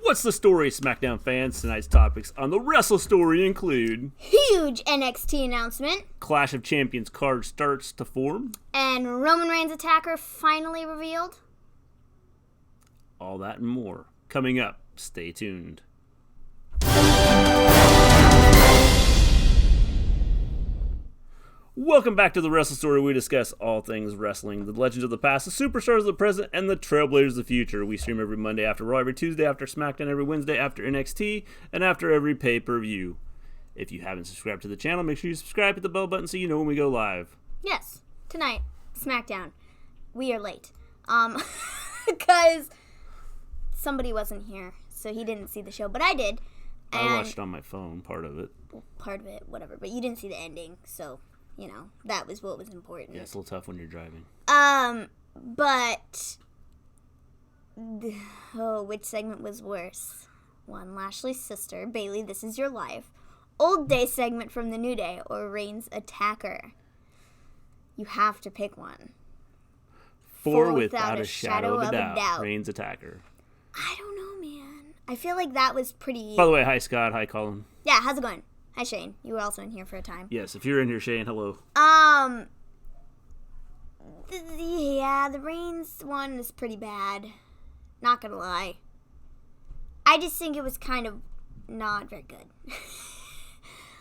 What's the story, SmackDown fans? Tonight's topics on the Wrestle Story include... Huge NXT announcement. Clash of Champions card starts to form. And Roman Reigns' attacker finally revealed. All that and more. Coming up. Stay tuned. Welcome back to the Wrestle Story. We discuss all things wrestling, the legends of the past, the superstars of the present, and the trailblazers of the future. We stream every Monday after Raw, every Tuesday after SmackDown, every Wednesday after NXT, and after every pay-per-view. If you haven't subscribed to the channel, make sure you subscribe, hit the bell button so you know when we go live. Yes, tonight, SmackDown. We are late. Because somebody wasn't here, so he didn't see the show, but I did. And I watched on my phone, part of it. Well, part of it, whatever, but you didn't see the ending, so... You know, that was what was important. Yeah, it's a little tough when you're driving. But... which segment was worse? One, Lashley's sister, Bayley, This Is Your Life. Old Day segment from the New Day, or Reigns' attacker. You have to pick one. Four without a shadow of a doubt. Reigns' attacker. I don't know, man. I feel like that was pretty... By the way, hi Scott, hi Colin. Yeah, how's it going? Hi, Shane. You were also in here for a time. Yes, if you're in here, Shane, hello. Yeah, the Reigns one is pretty bad. Not gonna lie. I just think it was kind of not very good.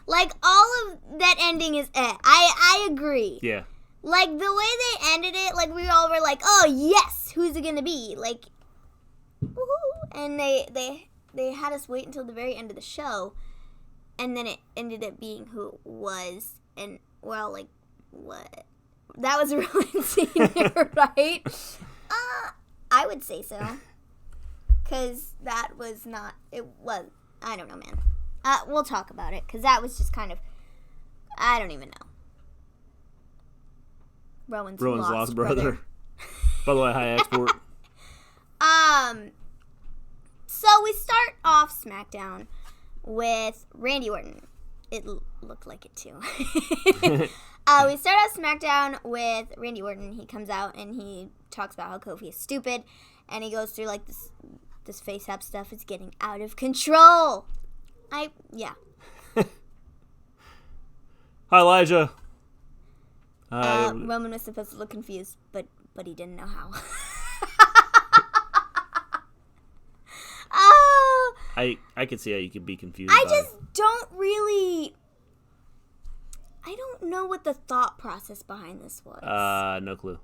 Like, all of that ending is I agree. Yeah. Like, the way they ended it, like, we all were like, oh, yes, who's it gonna be? Like, woohoo. And they had us wait until the very end of the show. And then it ended up being who it was. And we're all like, what? That was Rowan Sr., right? I would say so. Because that was not, it was, I don't know, man. We'll talk about it. Because that was just kind of, I don't even know. Rowan's lost brother. By the way, hi, Export. So we start off SmackDown with Randy Orton. It looked like it too. We start out SmackDown with Randy Orton. He comes out and he talks about how Kofi is stupid, and he goes through like this face-up stuff is getting out of control. Yeah. Hi, Elijah. Roman was supposed to look confused, but he didn't know how. I could see how you could be confused. I don't know what the thought process behind this was. No clue.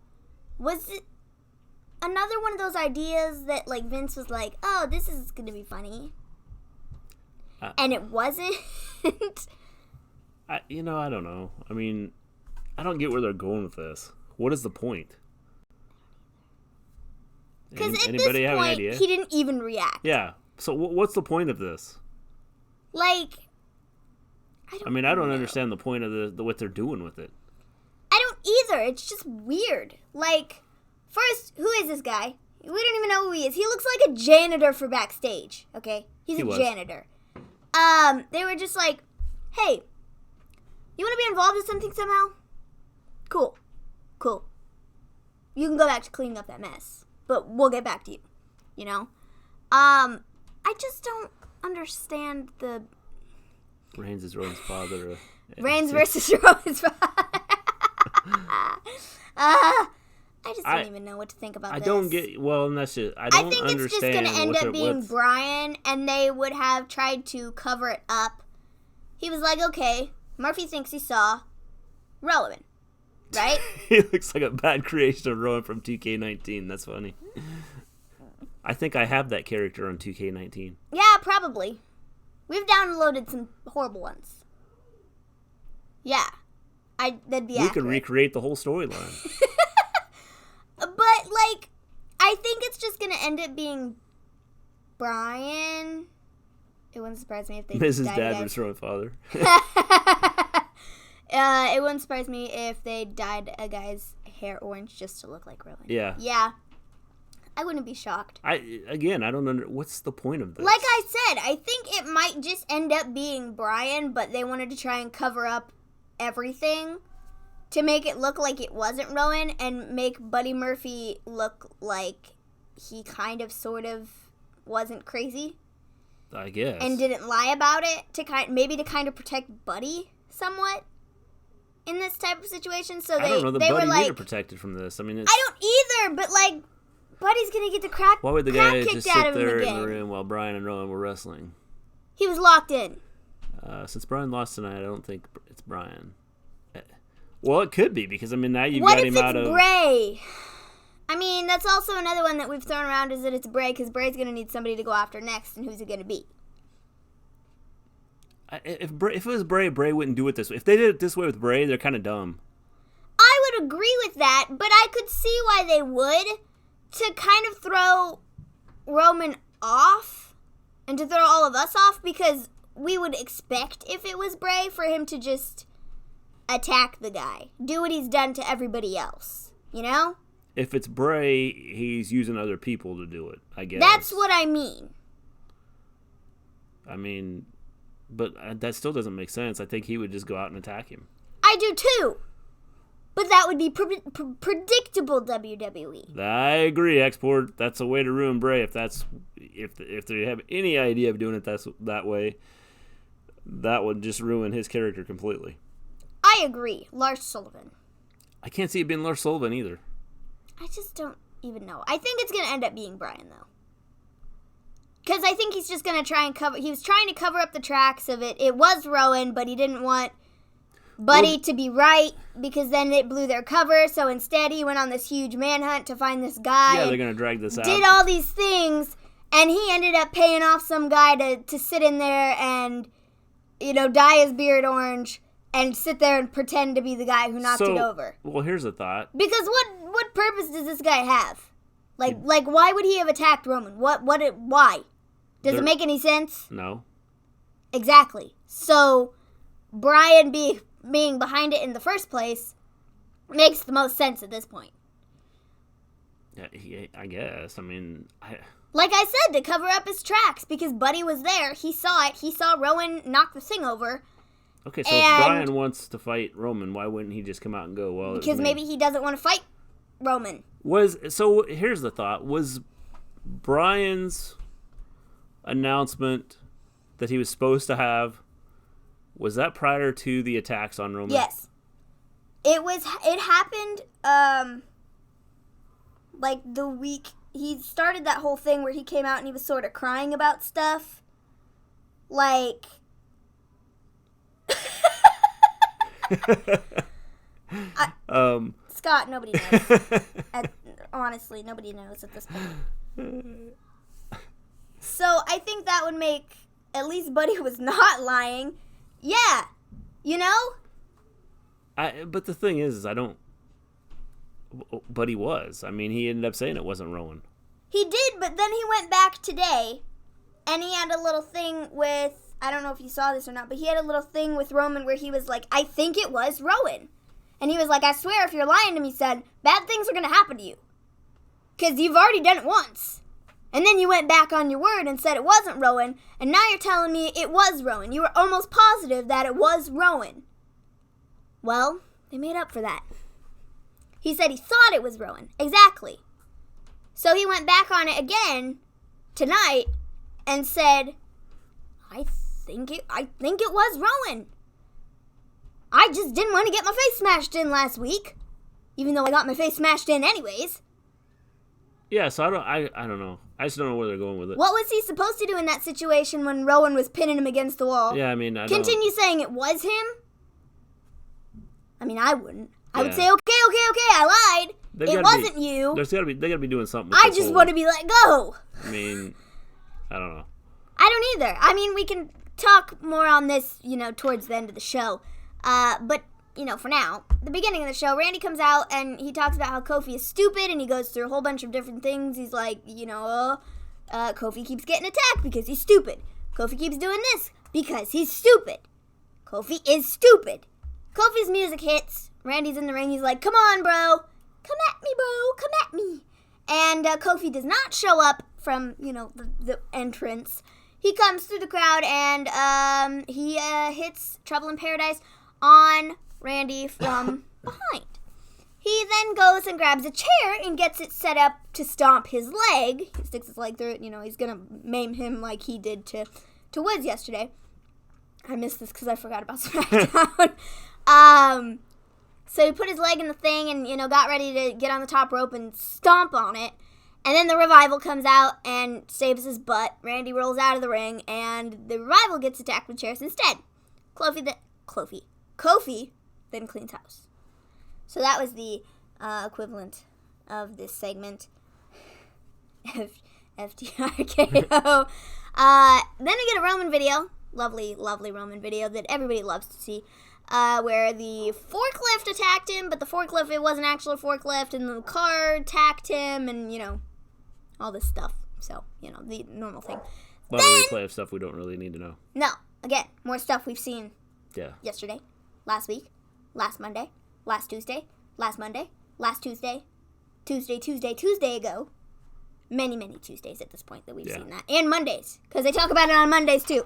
Was it another one of those ideas that, like, Vince was like, oh, this is going to be funny? And it wasn't? I don't know. I mean, I don't get where they're going with this. What is the point? Because at anybody this have an point, idea? he didn't even react. Yeah. So what's the point of this? Like, I don't understand the point of what they're doing with it. I don't either. It's just weird. Like, first, who is this guy? We don't even know who he is. He looks like a janitor for Backstage, okay? He's a janitor. They were just like, hey, you want to be involved in something somehow? Cool. You can go back to cleaning up that mess, but we'll get back to you, you know? I just don't understand the... Reigns is Rowan's father. Reigns versus Rowan's father. I just don't even know what to think about this. I don't get... Well, and that's it. I think it's just going to end up being Bryan, and they would have tried to cover it up. He was like, okay, Murphy thinks he saw Rowan, right? He looks like a bad creation of Rowan from 2K19. That's funny. I think I have that character on 2K19. Yeah, probably. We've downloaded some horrible ones. Yeah. That'd be accurate. We could recreate the whole storyline. But, like, I think it's just going to end up being Bryan. It wouldn't surprise me if they Mrs. dyed Dad versus Rowan's father. It wouldn't surprise me if they dyed a guy's hair orange just to look like Rowan. Yeah. Yeah. I wouldn't be shocked. I don't what's the point of this? Like I said, I think it might just end up being Bryan, but they wanted to try and cover up everything to make it look like it wasn't Rowan and make Buddy Murphy look like he kind of sort of wasn't crazy. I guess. And didn't lie about it to kind of protect Buddy somewhat in this type of situation. So I don't know that they Buddy were like, needed protected from this. I mean, I don't either, but like, Buddy's gonna get the crack. Why would the crack guy kicked just out sit of him there in again. the room while Bryan and Rowan were wrestling? He was locked in. Since Bryan lost tonight, I don't think it's Bryan. Well, it could be, because I mean now you've What got if him out it's of. Bray? I mean, that's also another one that we've thrown around, is that it's Bray, because Bray's gonna need somebody to go after next, and who's it gonna be? If it was Bray, Bray wouldn't do it this way. If they did it this way with Bray, they're kind of dumb. I would agree with that, but I could see why they would, to kind of throw Roman off and to throw all of us off, because we would expect, if it was Bray, for him to just attack the guy. Do what he's done to everybody else, you know? If it's Bray, he's using other people to do it, I guess. That's what I mean. I mean, but that still doesn't make sense. I think he would just go out and attack him. I do too. But that would be predictable WWE. I agree, Export. That's a way to ruin Bray. If they have any idea of doing it that way, that would just ruin his character completely. I agree. Lars Sullivan. I can't see it being Lars Sullivan either. I just don't even know. I think it's going to end up being Bryan, though. Because I think he's just going to try and cover... He was trying to cover up the tracks of it. It was Rowan, but he didn't want Buddy to be right, because then it blew their cover. So instead, he went on this huge manhunt to find this guy. Yeah, they're going to drag this out. Did all these things, and he ended up paying off some guy to sit in there and, you know, dye his beard orange and sit there and pretend to be the guy who knocked it over. Well, here's a thought. Because what purpose does this guy have? Like why would he have attacked Roman? Why? Does it make any sense? No. Exactly. So Bryan being behind it in the first place makes the most sense at this point. Yeah, I guess. I mean, like I said, to cover up his tracks, because Buddy was there. He saw it. He saw Rowan knock the thing over. Okay, so if Bryan wants to fight Roman, why wouldn't he just come out and go, well, because maybe he doesn't want to fight Roman. So here's the thought. Was Bryan's announcement that he was supposed to have, was that prior to the attacks on Roman? Yes. It happened, like the week, he started that whole thing where he came out and he was sort of crying about stuff. Like... Scott, nobody knows. Honestly, nobody knows at this point. So I think that would make, at least Buddy was not lying. Yeah, you know? But the thing is I don't... Buddy was. I mean, he ended up saying it wasn't Rowan. He did, but then he went back today, and he had a little thing with... I don't know if you saw this or not, but he had a little thing with Roman where he was like, I think it was Rowan. And he was like, I swear if you're lying to me, son, bad things are going to happen to you. Because you've already done it once. And then you went back on your word and said it wasn't Rowan, and now you're telling me it was Rowan. You were almost positive that it was Rowan. Well, they made up for that. He said he thought it was Rowan. Exactly. So he went back on it again tonight and said, I think it was Rowan. I just didn't want to get my face smashed in last week, even though I got my face smashed in anyways. Yeah, so I don't know. I just don't know where they're going with it. What was he supposed to do in that situation when Rowan was pinning him against the wall? Yeah, I mean, Continue saying it was him? I mean, I wouldn't. I would say, okay, I lied. It wasn't you. They gotta be doing something with I just want to be let go. I mean, I don't know. I don't either. I mean, we can talk more on this, towards the end of the show. But, for now, the beginning of the show, Randy comes out and he talks about how Kofi is stupid, and he goes through a whole bunch of different things. He's like, Kofi keeps getting attacked because he's stupid. Kofi keeps doing this because he's stupid. Kofi is stupid. Kofi's music hits. Randy's in the ring. He's like, come on, bro. Come at me, bro. Come at me. And Kofi does not show up from, the entrance. He comes through the crowd, and he hits Trouble in Paradise on Randy from behind. He then goes and grabs a chair and gets it set up to stomp his leg. He sticks his leg through it. He's going to maim him like he did to Woods yesterday. I missed this because I forgot about SmackDown. So he put his leg in the thing and, got ready to get on the top rope and stomp on it. And then the Revival comes out and saves his butt. Randy rolls out of the ring, and the Revival gets attacked with chairs instead. Kofi then cleans house. So that was the equivalent of this segment. FTRKO. Then we get a Roman video. Lovely, lovely Roman video that everybody loves to see. Where the forklift attacked him, but the forklift, it wasn't actually a forklift, and the car attacked him, and, all this stuff. So, the normal thing. A lot of replay of stuff we don't really need to know. No. Again, more stuff we've seen yesterday, last week, last Monday, last Tuesday, last Monday, last Tuesday ago. Many, many Tuesdays at this point that we've seen that. And Mondays, because they talk about it on Mondays, too.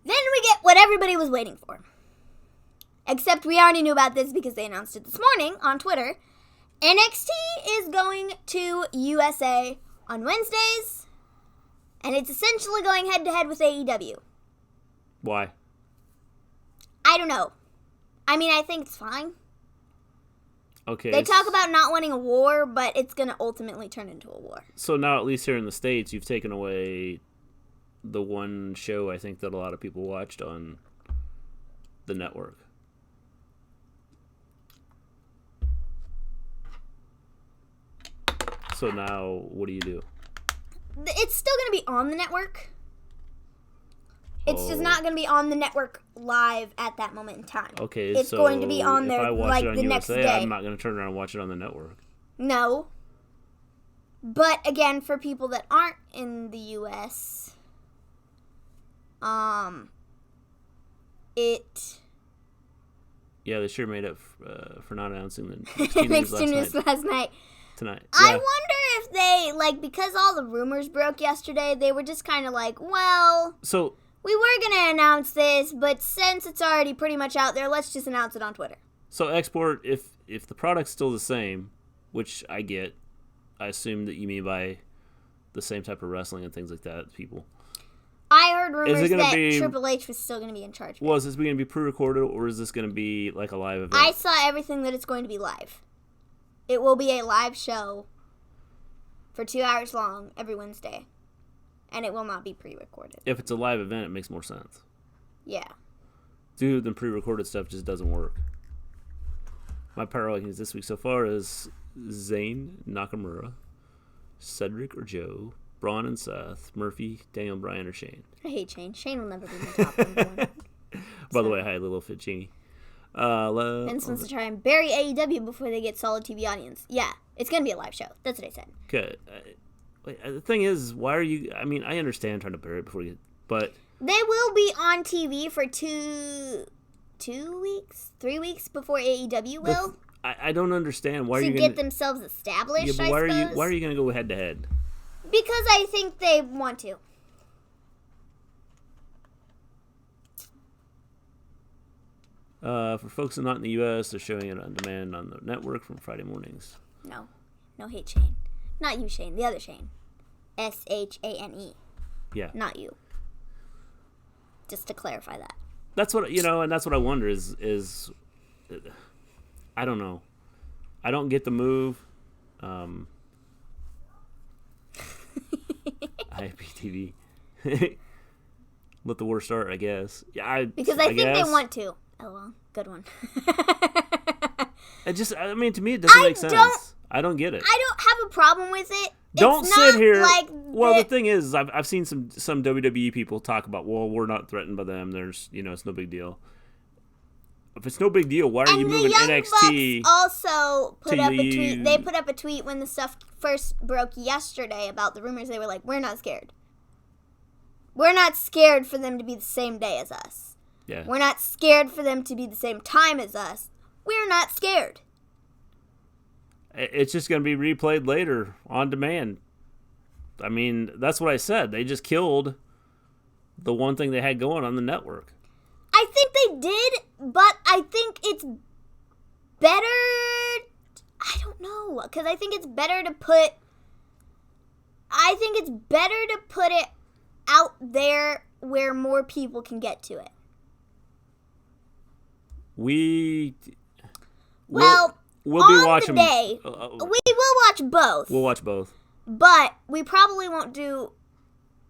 Then we get what everybody was waiting for. Except we already knew about this because they announced it this morning on Twitter. NXT is going to USA on Wednesdays, and it's essentially going head-to-head with AEW. Why? I don't know. I mean, I think it's fine. Okay. They talk about not wanting a war, but it's going to ultimately turn into a war. So now, at least here in the States, you've taken away the one show I think that a lot of people watched on the network. So now, what do you do? It's still going to be on the network. It's just not going to be on the network live at that moment in time. Okay, it's going to be on there like the next USA, day. I'm not going to turn around and watch it on the network. No. But again, for people that aren't in the US, Yeah, they sure made up for not announcing the NXT news last night. Tonight. Yeah. I wonder if they, because all the rumors broke yesterday, they were just kind of like, well, so we were going to announce this, but since it's already pretty much out there, let's just announce it on Twitter. So export, if the product's still the same, which I get, I assume that you mean by the same type of wrestling and things like that, people. I heard rumors that Triple H was still going to be in charge. Well, is this going to be pre-recorded, or is this going to be like a live event? I saw everything that it's going to be live. It will be a live show for 2 hours long every Wednesday, and it will not be pre-recorded. If it's a live event, it makes more sense. Yeah. Dude, the pre-recorded stuff just doesn't work. My power rankings this week so far is Zayn, Nakamura, Cedric or Joe, Braun and Seth, Murphy, Daniel Bryan, or Shane. I hate Shane. Shane will never be my top one. By the way, hi, little Ficini. Vince wants to try and bury AEW before they get solid TV audience. Yeah, it's going to be a live show. That's what I said. Okay. The thing is, why are you... I mean, I understand trying to bury it before you... But... They will be on TV for 3 weeks before AEW will. I don't understand. Why are you to get themselves established, yeah, but why are you going to go head-to-head? Because I think they want to. For folks not in the U.S., they're showing it on demand on the network from Friday mornings. No hate Shane. Not you, Shane. The other Shane. Shane. Yeah. Not you. Just to clarify that. That's what, and that's what I wonder is I don't know. I don't get the move. IPTV. Let the war start, I guess. Yeah, because I think they want to. Oh, well, good one. To me, it doesn't make sense. I don't get it. I don't have a problem with it. Don't sit here. Well, the thing is, I've seen some WWE people talk about, well, we're not threatened by them. There's, it's no big deal. If it's no big deal, why are you moving NXT? Bucks also put up a tweet. They put up a tweet when the stuff first broke yesterday about the rumors. They were like, we're not scared. We're not scared for them to be the same day as us. Yeah. We're not scared for them to be the same time as us. We're not scared. It's just going to be replayed later on demand. I mean, that's what I said. They just killed the one thing they had going on the network. I think they did, but I think it's better I don't know, because I think it's better to put it out there where more people can get to it. We'll on be watching. The day, we will watch both. We'll watch both. But we probably won't do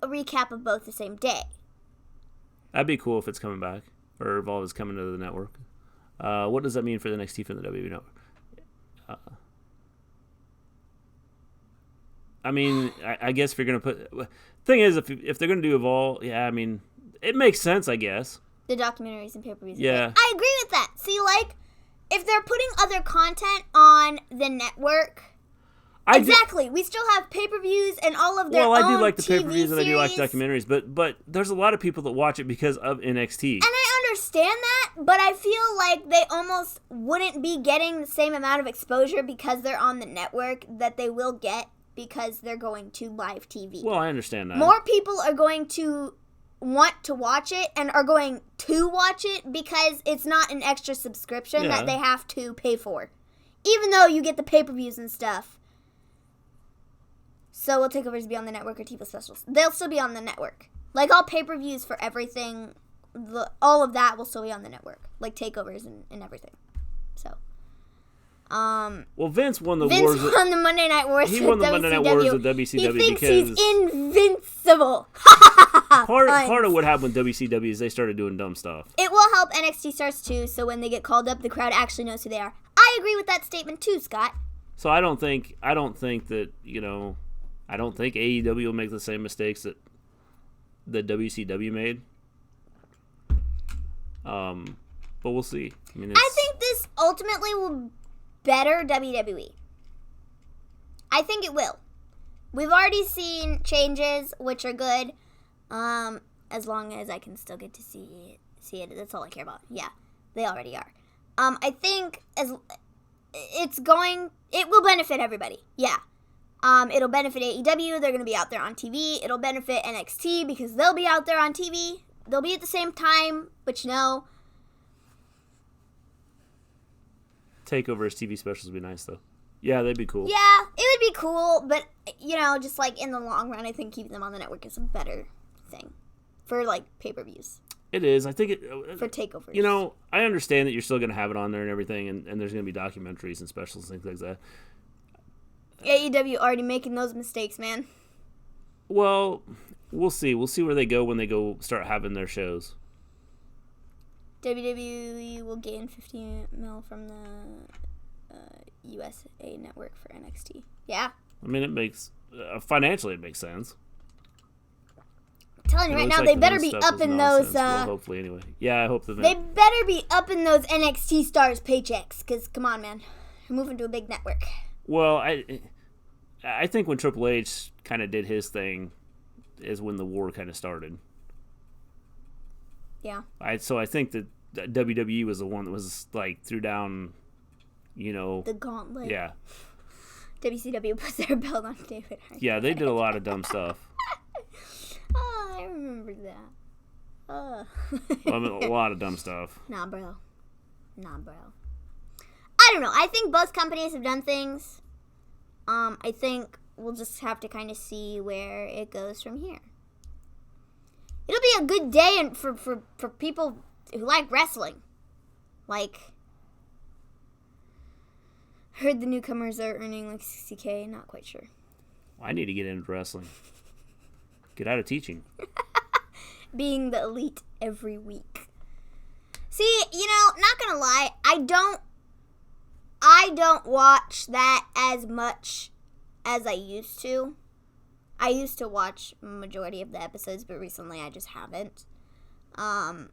a recap of both the same day. That'd be cool if it's coming back, or Evolve is coming to the network. What does that mean for the NXT from the WWE network? I mean, I guess if you're gonna put, thing is, if they're gonna do Evolve, yeah, I mean, it makes sense, I guess. The documentaries and pay-per-views. Yeah, I agree with that. See, like, if they're putting other content on the network. Exactly. We still have pay-per-views and all of their own Well, I do like the TV pay-per-views and I do like series. documentaries, but there's a lot of people that watch it because of NXT. And I understand that, but I feel like they almost wouldn't be getting the same amount of exposure because they're on the network that they will get because they're going to live TV. Well, I understand that. More people are going to want to watch it and are going to watch it because it's not an extra subscription that they have to pay for. Even though you get the pay-per-views and stuff. So will takeovers be on the network or TV specials? They'll still be on the network. Like all pay-per-views for everything, all of that will still be on the network. Like takeovers and everything. So. Well, Vince won the Vince wars. won the Monday Night Wars. He won the Monday Night Wars with WCW he thinks because he's invincible. part of what happened with WCW is they started doing dumb stuff. It will help NXT stars too, so when they get called up, the crowd actually knows who they are. I agree with that statement too, Scott. So I don't think that, I don't think AEW will make the same mistakes that WCW made. But we'll see. I think this ultimately will better WWE. I think it will. We've already seen changes, which are good. As long as I can still get to see it. That's all I care about. Yeah, they already are. I think it will benefit everybody. Yeah. It'll benefit AEW. They're going to be out there on TV. It'll benefit NXT because they'll be out there on TV. They'll be at the same time, but Takeovers TV specials would be nice, though. Yeah, they'd be cool. Yeah, it would be cool, but, just like in the long run, I think keeping them on the network is a better thing for, like, pay-per-views. It is. I think for takeovers. I understand that you're still going to have it on there and everything, and there's going to be documentaries and specials and things like that. AEW already making those mistakes, man. Well, we'll see. We'll see where they go when they go start having their shows. WWE will gain $50 million from the USA network for NXT. Yeah. I mean, it makes financially it makes sense. I'm telling you right now, they better be up in those. Well, hopefully, anyway. Yeah, I hope that they better be up in those NXT stars' paychecks. Because come on, man, we're moving to a big network. Well, I think when Triple H kind of did his thing is when the war kind of started. Yeah. So I think that WWE was the one that was like threw down, the gauntlet. Yeah. WCW put their belt on David Arquette. Yeah, they did a lot of dumb stuff. Oh, I remember that. Well, I mean, a lot of dumb stuff. Nah, bro. I don't know. I think both companies have done things. I think we'll just have to kind of see where it goes from here. It'll be a good day for people who like wrestling. Like, heard the newcomers are earning like $60K. Not quite sure. I need to get into wrestling. Get out of teaching. Being the elite every week. See, not gonna lie, I don't watch that as much as I used to. I used to watch majority of the episodes, but recently I just haven't. Again,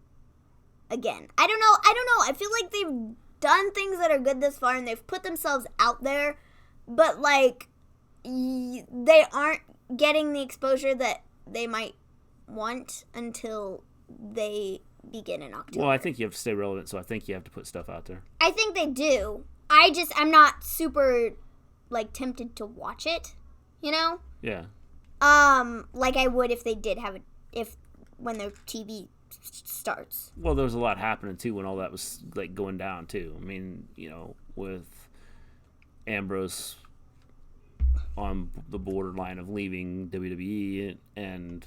I don't know. I feel like they've done things that are good this far, and they've put themselves out there, but like they aren't getting the exposure that they might want until they begin in October. Well, I think you have to stay relevant, so I think you have to put stuff out there. I think they do. I'm not super, like, tempted to watch it, Yeah. Like I would if they did have when their TV starts. Well, there was a lot happening, too, when all that was, like, going down, too. I mean, with Ambrose on the borderline of leaving WWE and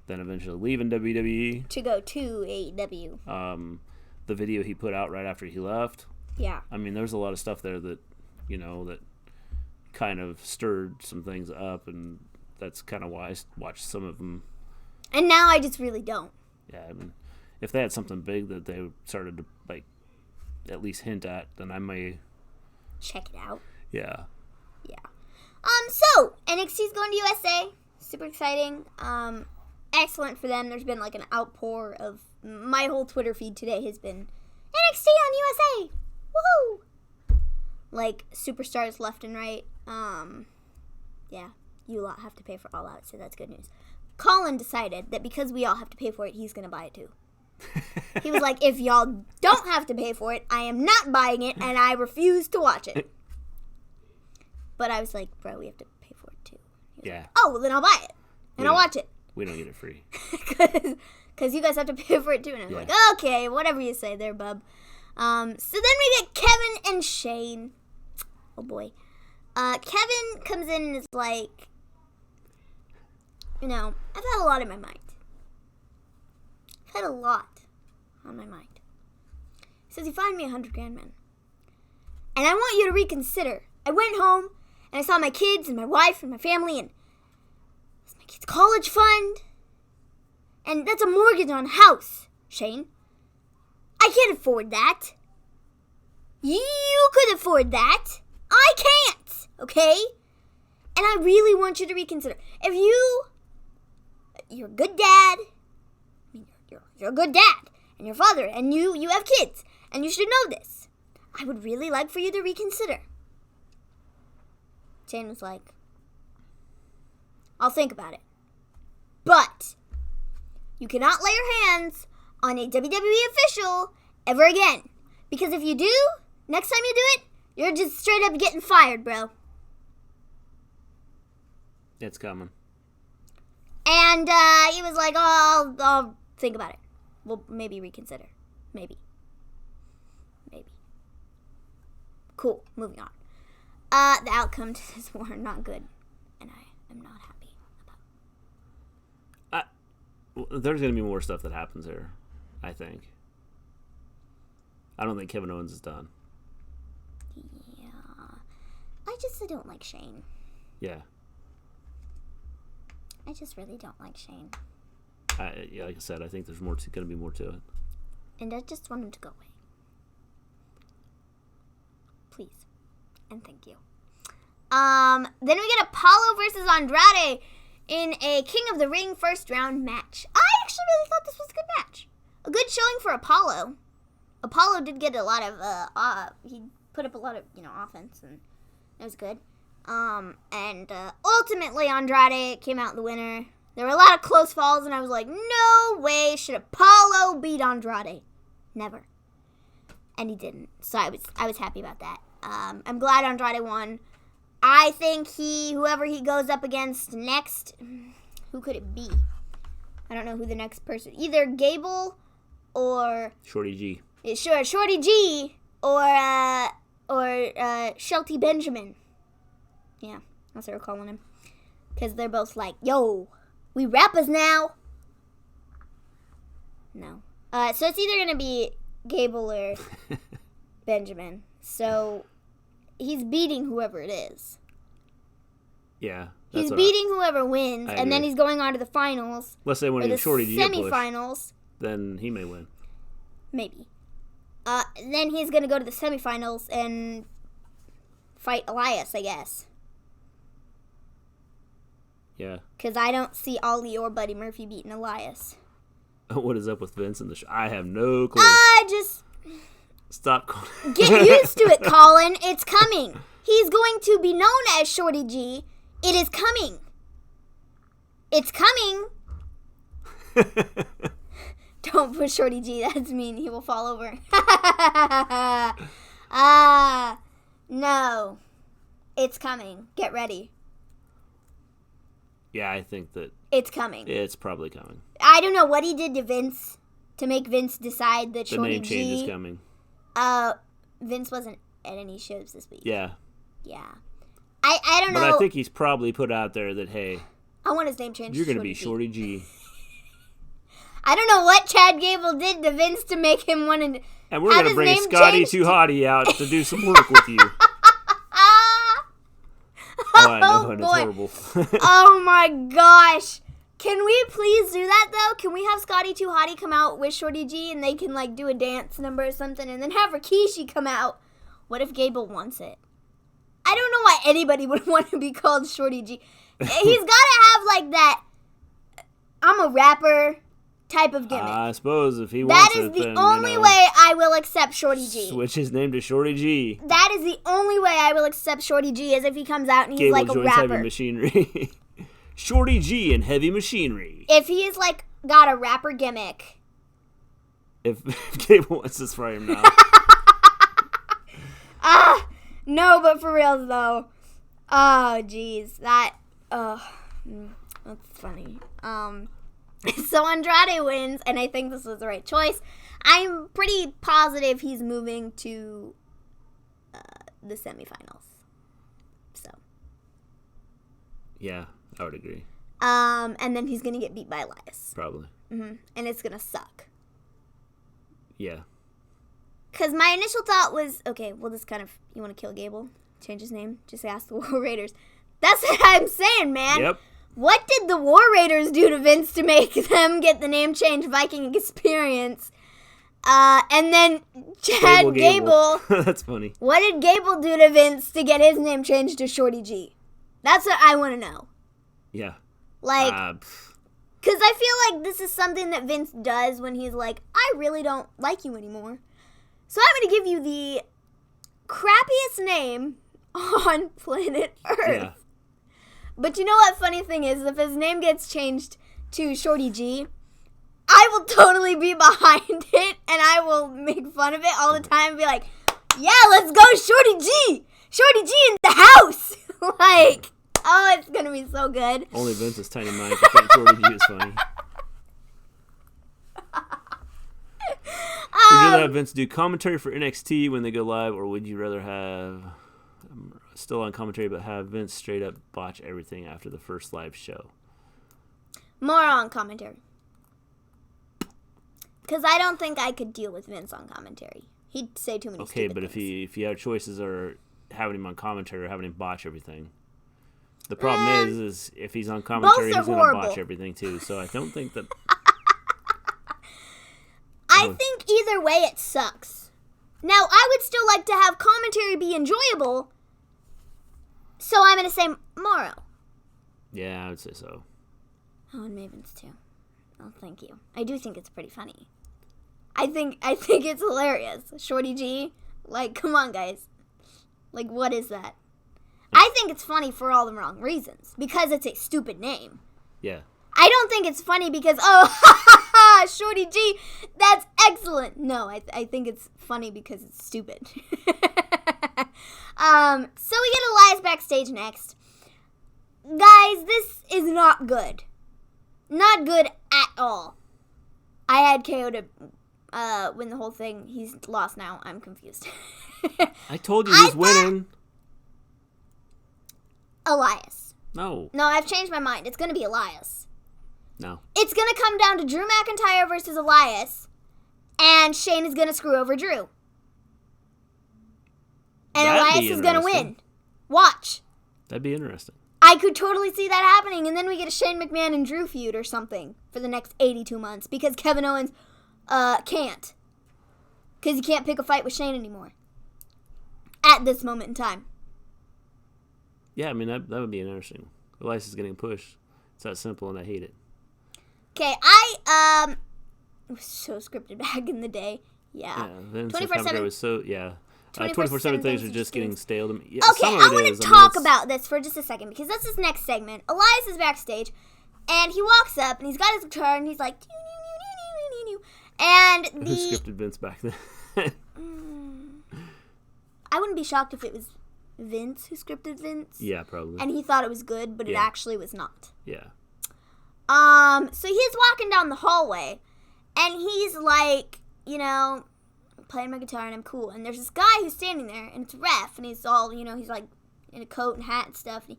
then eventually leaving WWE. To go to AEW. The video he put out right after he left. Yeah. I mean, there's a lot of stuff there that, that kind of stirred some things up, and that's kind of why I watched some of them. And now I just really don't. Yeah, I mean, if they had something big that they started to, at least hint at, then I may... check it out. Yeah. Yeah. So, NXT's going to USA. Super exciting. Excellent for them. There's been, an outpour of... My whole Twitter feed today has been NXT on USA. Woohoo! Superstars left and right. Yeah. You lot have to pay for All Out, so that's good news. Colin decided that because we all have to pay for it, he's going to buy it too. He was like, if y'all don't have to pay for it, I am not buying it, and I refuse to watch it. But I was like, bro, we have to pay for it too. Yeah. Like, oh, well, then I'll buy it. And I'll watch it. We don't get it free. Because you guys have to pay for it too. And I was like, okay, whatever you say there, bub. So then we get Kevin and Shane. Oh, boy. Kevin comes in and is like, I've had a lot in my mind. I've had a lot on my mind. He says, you find me $100,000, man. And I want you to reconsider. I went home, and I saw my kids and my wife and my family, and it's my kids' college fund. And that's a mortgage on a house, Shane. I can't afford that. You could afford that. I can't, okay? And I really want you to reconsider. If you're a good dad, you're a good dad, and your father, and you have kids, and you should know this. I would really like for you to reconsider. Shane was like, I'll think about it. But you cannot lay your hands on a WWE official ever again. Because if you do, next time you do it, you're just straight up getting fired, bro. It's coming. And he was like, oh, I'll think about it. We'll maybe reconsider. Maybe. Cool, moving on. The outcome to this war, not good. And I am not happy about it. There's going to be more stuff that happens there, I think. I don't think Kevin Owens is done. Yeah. I don't like Shane. Yeah. I just really don't like Shane. Like I said, I think there's going to be more to it. And I just want him to go away. Please. And thank you. Then we get Apollo versus Andrade in a King of the Ring first round match. I actually really thought this was a good match. A good showing for Apollo. Apollo did get a lot of, he put up a lot of, offense, and it was good. And ultimately Andrade came out the winner. There were a lot of close falls, and I was like, no way should Apollo beat Andrade. Never. And he didn't. So I was happy about that. I'm glad Andrade won. I think whoever he goes up against next, who could it be? I don't know who the next person, either Gable or Shorty G. Sure, Shorty G or Shelty Benjamin. Yeah, that's what we're calling him. Because they're both like, yo, we rappers now. No. So it's either going to be Gable or Benjamin. So he's beating whoever it is. Yeah. He's beating whoever wins, and then he's going on to the finals. Let's say when he's Shorty G semifinals. Then he may win. Maybe. Then he's going to go to the semifinals and fight Elias, I guess. Yeah. Because I don't see Ollie or Buddy Murphy beating Elias. What is up with Vince and the show? I have no clue. Stop calling. Get used to it, Colin. It's coming. He's going to be known as Shorty G. It is coming. It's coming. Don't push Shorty G. That's mean. He will fall over. No. It's coming. Get ready. Yeah, I think that it's coming. It's probably coming. I don't know what he did to Vince to make Vince decide that Shorty G. The name change is coming. Vince wasn't at any shows this week. Yeah. Yeah. I don't know. But I think he's probably put out there that, hey, I want his name changed. You're going to be Shorty G. I don't know what Chad Gable did to Vince to make him want to. And we're going to bring Scotty Too Hottie out to do some work with you. I know, and it's horrible. Oh my gosh. Can we please do that though? Can we have Scotty Too Hottie come out with Shorty G and they can like do a dance number or something and then have Rikishi come out? What if Gable wants it? I don't know why anybody would want to be called Shorty G. He's got to have like that I'm a rapper type of gimmick. I suppose if he wants it, that is the then, only way I will accept Shorty G. Switch his name to Shorty G. That is the only way I will accept Shorty G is if he comes out and he's Gable like a joins rapper. Heavy Machinery. Shorty G and Heavy Machinery. If he is like got a rapper gimmick. If Gable wants this for him now. No, but for real though. Oh, jeez. That's funny. So Andrade wins, and I think this was the right choice. I'm pretty positive he's moving to the semifinals. So. Yeah, I would agree. And then he's gonna get beat by Elias. Probably. Mm-hmm. And it's gonna suck. Yeah. Because my initial thought was, okay, well, this kind of, you want to kill Gable? Change his name? Just ask the War Raiders. That's what I'm saying, man. Yep. What did the War Raiders do to Vince to make them get the name change Viking Experience? And then Chad Gable. That's funny. What did Gable do to Vince to get his name changed to Shorty G? That's what I want to know. Yeah. Like, because I feel like this is something that Vince does when he's like, I really don't like you anymore. So I'm going to give you the crappiest name on planet Earth. Yeah. But you know what funny thing is? If his name gets changed to Shorty G, I will totally be behind it and I will make fun of it all the time and be like, yeah, let's go Shorty G! Shorty G in the house! Like, oh, it's going to be so good. Only Vince's tiny mind can think Shorty G is funny. Would you rather have Vince do commentary for NXT when they go live, or would you rather have, still on commentary, but have Vince straight up botch everything after the first live show? More on commentary. Because I don't think I could deal with Vince on commentary. He'd say too many stupid but things. if you have choices or having him on commentary or having him botch everything. The problem is if he's on commentary, he's going to botch everything too. So I don't think that... I think either way it sucks. Now, I would still like to have commentary be enjoyable, so I'm going to say Morrow. Yeah, I would say so. Oh, and Maven's too. Oh, thank you. I do think it's pretty funny. I think it's hilarious. Shorty G, like, come on, guys. Like, what is that? I think it's funny for all the wrong reasons, because it's a stupid name. Yeah. I don't think it's funny because, oh, ha ha ha, Shorty G, that's excellent. No, I think it's funny because it's stupid. So we get Elias Backstage next. Guys, this is not good. Not good at all. I had KO to win the whole thing. He's lost now. I'm confused. I told you he's winning. Elias. No, I've changed my mind. It's going to be Elias. No. It's going to come down to Drew McIntyre versus Elias, and Shane is going to screw over Drew. And Elias is going to win. Watch. That'd be interesting. I could totally see that happening, and then we get a Shane McMahon and Drew feud or something for the next 82 months, because Kevin Owens can't. Because he can't pick a fight with Shane anymore. At this moment in time. Yeah, I mean, that would be interesting. Elias is getting pushed. It's that simple, and I hate it. Okay, I was so scripted back in the day. Yeah. Vince 24/7 was so 24/7 things are just getting stale to me. Yeah, okay, I want to talk about this for just a second because that's his next segment. Elias is backstage, and he walks up and he's got his guitar and he's like, and Who scripted Vince back then? I wouldn't be shocked if it was Vince who scripted Vince. Yeah, probably. And he thought it was good, but it actually was not. Yeah. So he's walking down the hallway, and he's like, playing my guitar, and I'm cool. And there's this guy who's standing there, and it's Ref, and he's all, he's like in a coat and hat and stuff. And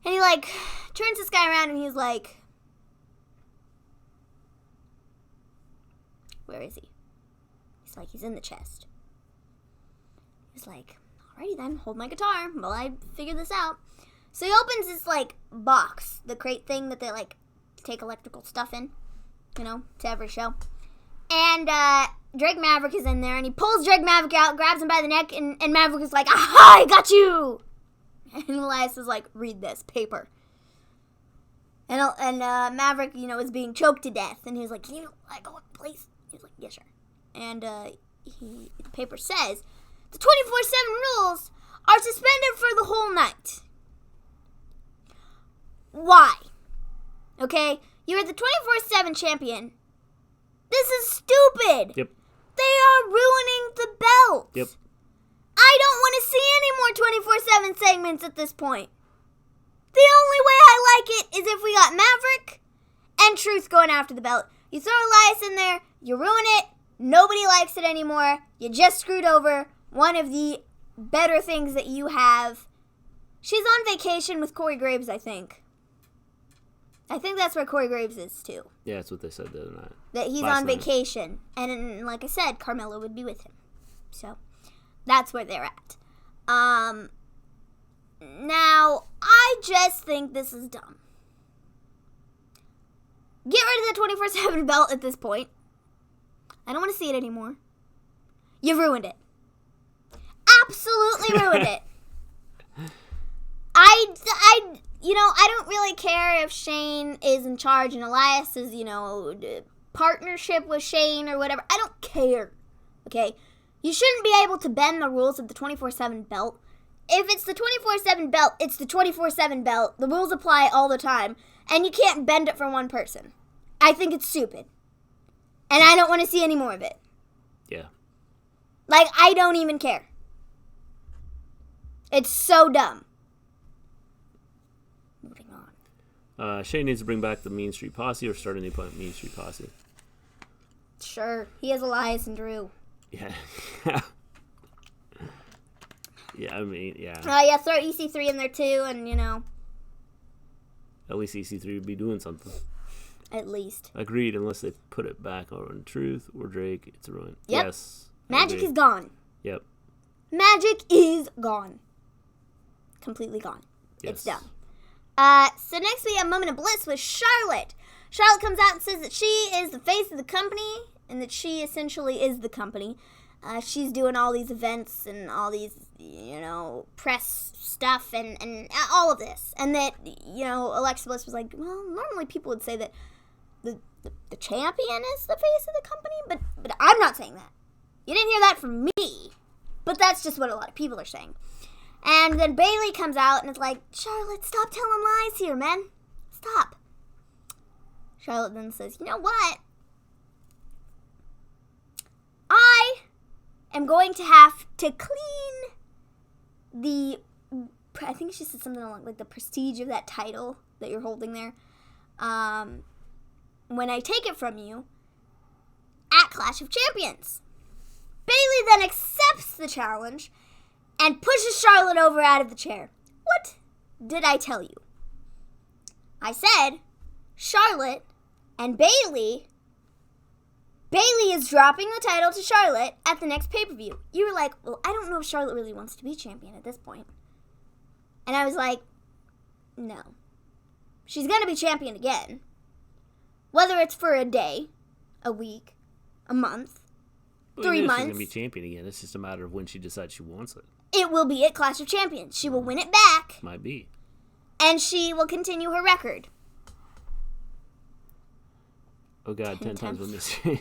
he like, turns this guy around and he's like, where is he? He's like, he's in the chest. He's like, alrighty then, hold my guitar while I figure this out. So he opens this, like, box, the crate thing that they, like, take electrical stuff in, you know, to every show. And Drake Maverick is in there, and he pulls Drake Maverick out, grabs him by the neck, and Maverick is like, aha, I got you! And Elias is like, read this paper. And Maverick, you know, is being choked to death, and he's like, can you let go, please? He's like, yes, sir. And the paper says, the 24/7 rules are suspended for the whole night. Why? Okay? You're the 24/7 champion. This is stupid. Yep. They are ruining the belt. Yep. I don't want to see any more 24/7 segments at this point. The only way I like it is if we got Maverick and Truth going after the belt. You throw Elias in there, you ruin it, nobody likes it anymore, you just screwed over one of the better things that you have. She's on vacation with Corey Graves, I think. I think that's where Corey Graves is, too. Yeah, that's what they said the other night. That he's on vacation. And like I said, Carmella would be with him. So, that's where they're at. Now, I just think this is dumb. Get rid of the 24/7 belt at this point. I don't want to see it anymore. You've ruined it. Absolutely ruined it. I don't really care if Shane is in charge and Elias is, partnership with Shane or whatever. I don't care. Okay? You shouldn't be able to bend the rules of the 24/7 belt. If it's the 24/7 belt, it's the 24/7 belt. The rules apply all the time. And you can't bend it for one person. I think it's stupid. And I don't want to see any more of it. Yeah. Like, I don't even care. It's so dumb. Moving on. Shane needs to bring back the Mean Street Posse or start a new Mean Street Posse. Sure. He has Elias and Drew. Yeah. Yeah, I mean, yeah. Yeah, throw EC3 in there too, and, At least EC3 would be doing something. At least. Agreed, unless they put it back on Truth or Drake, it's a ruin. Yep. Yes. Magic is gone. Yep. Magic is gone. Completely gone. Yes. It's done. So next we have Moment of Bliss with Charlotte. Charlotte comes out and says that she is the face of the company, and that she essentially is the company. She's doing all these events and all these, press stuff and all of this. And that, Alexa Bliss was like, well, normally people would say that the champion is the face of the company, but I'm not saying that. You didn't hear that from me, but that's just what a lot of people are saying. And then Bayley comes out and is like, Charlotte, stop telling lies here, man. Stop. Charlotte then says, you know what? I am going to have to clean I think she said something along like the prestige of that title that you're holding there. When I take it from you at Clash of Champions. Bayley then accepts the challenge and pushes Charlotte over out of the chair. What did I tell you? I said Charlotte and Bayley is dropping the title to Charlotte at the next pay-per-view. You were like, well, I don't know if Charlotte really wants to be champion at this point. And I was like, no. She's going to be champion again. Whether it's for a day, a week, a month, 3 months. She's going to be champion again. It's just a matter of when she decides she wants it. It will be at Clash of Champions. She will win it back. Might be. And she will continue her record. Oh, God, 10 times with Mystery.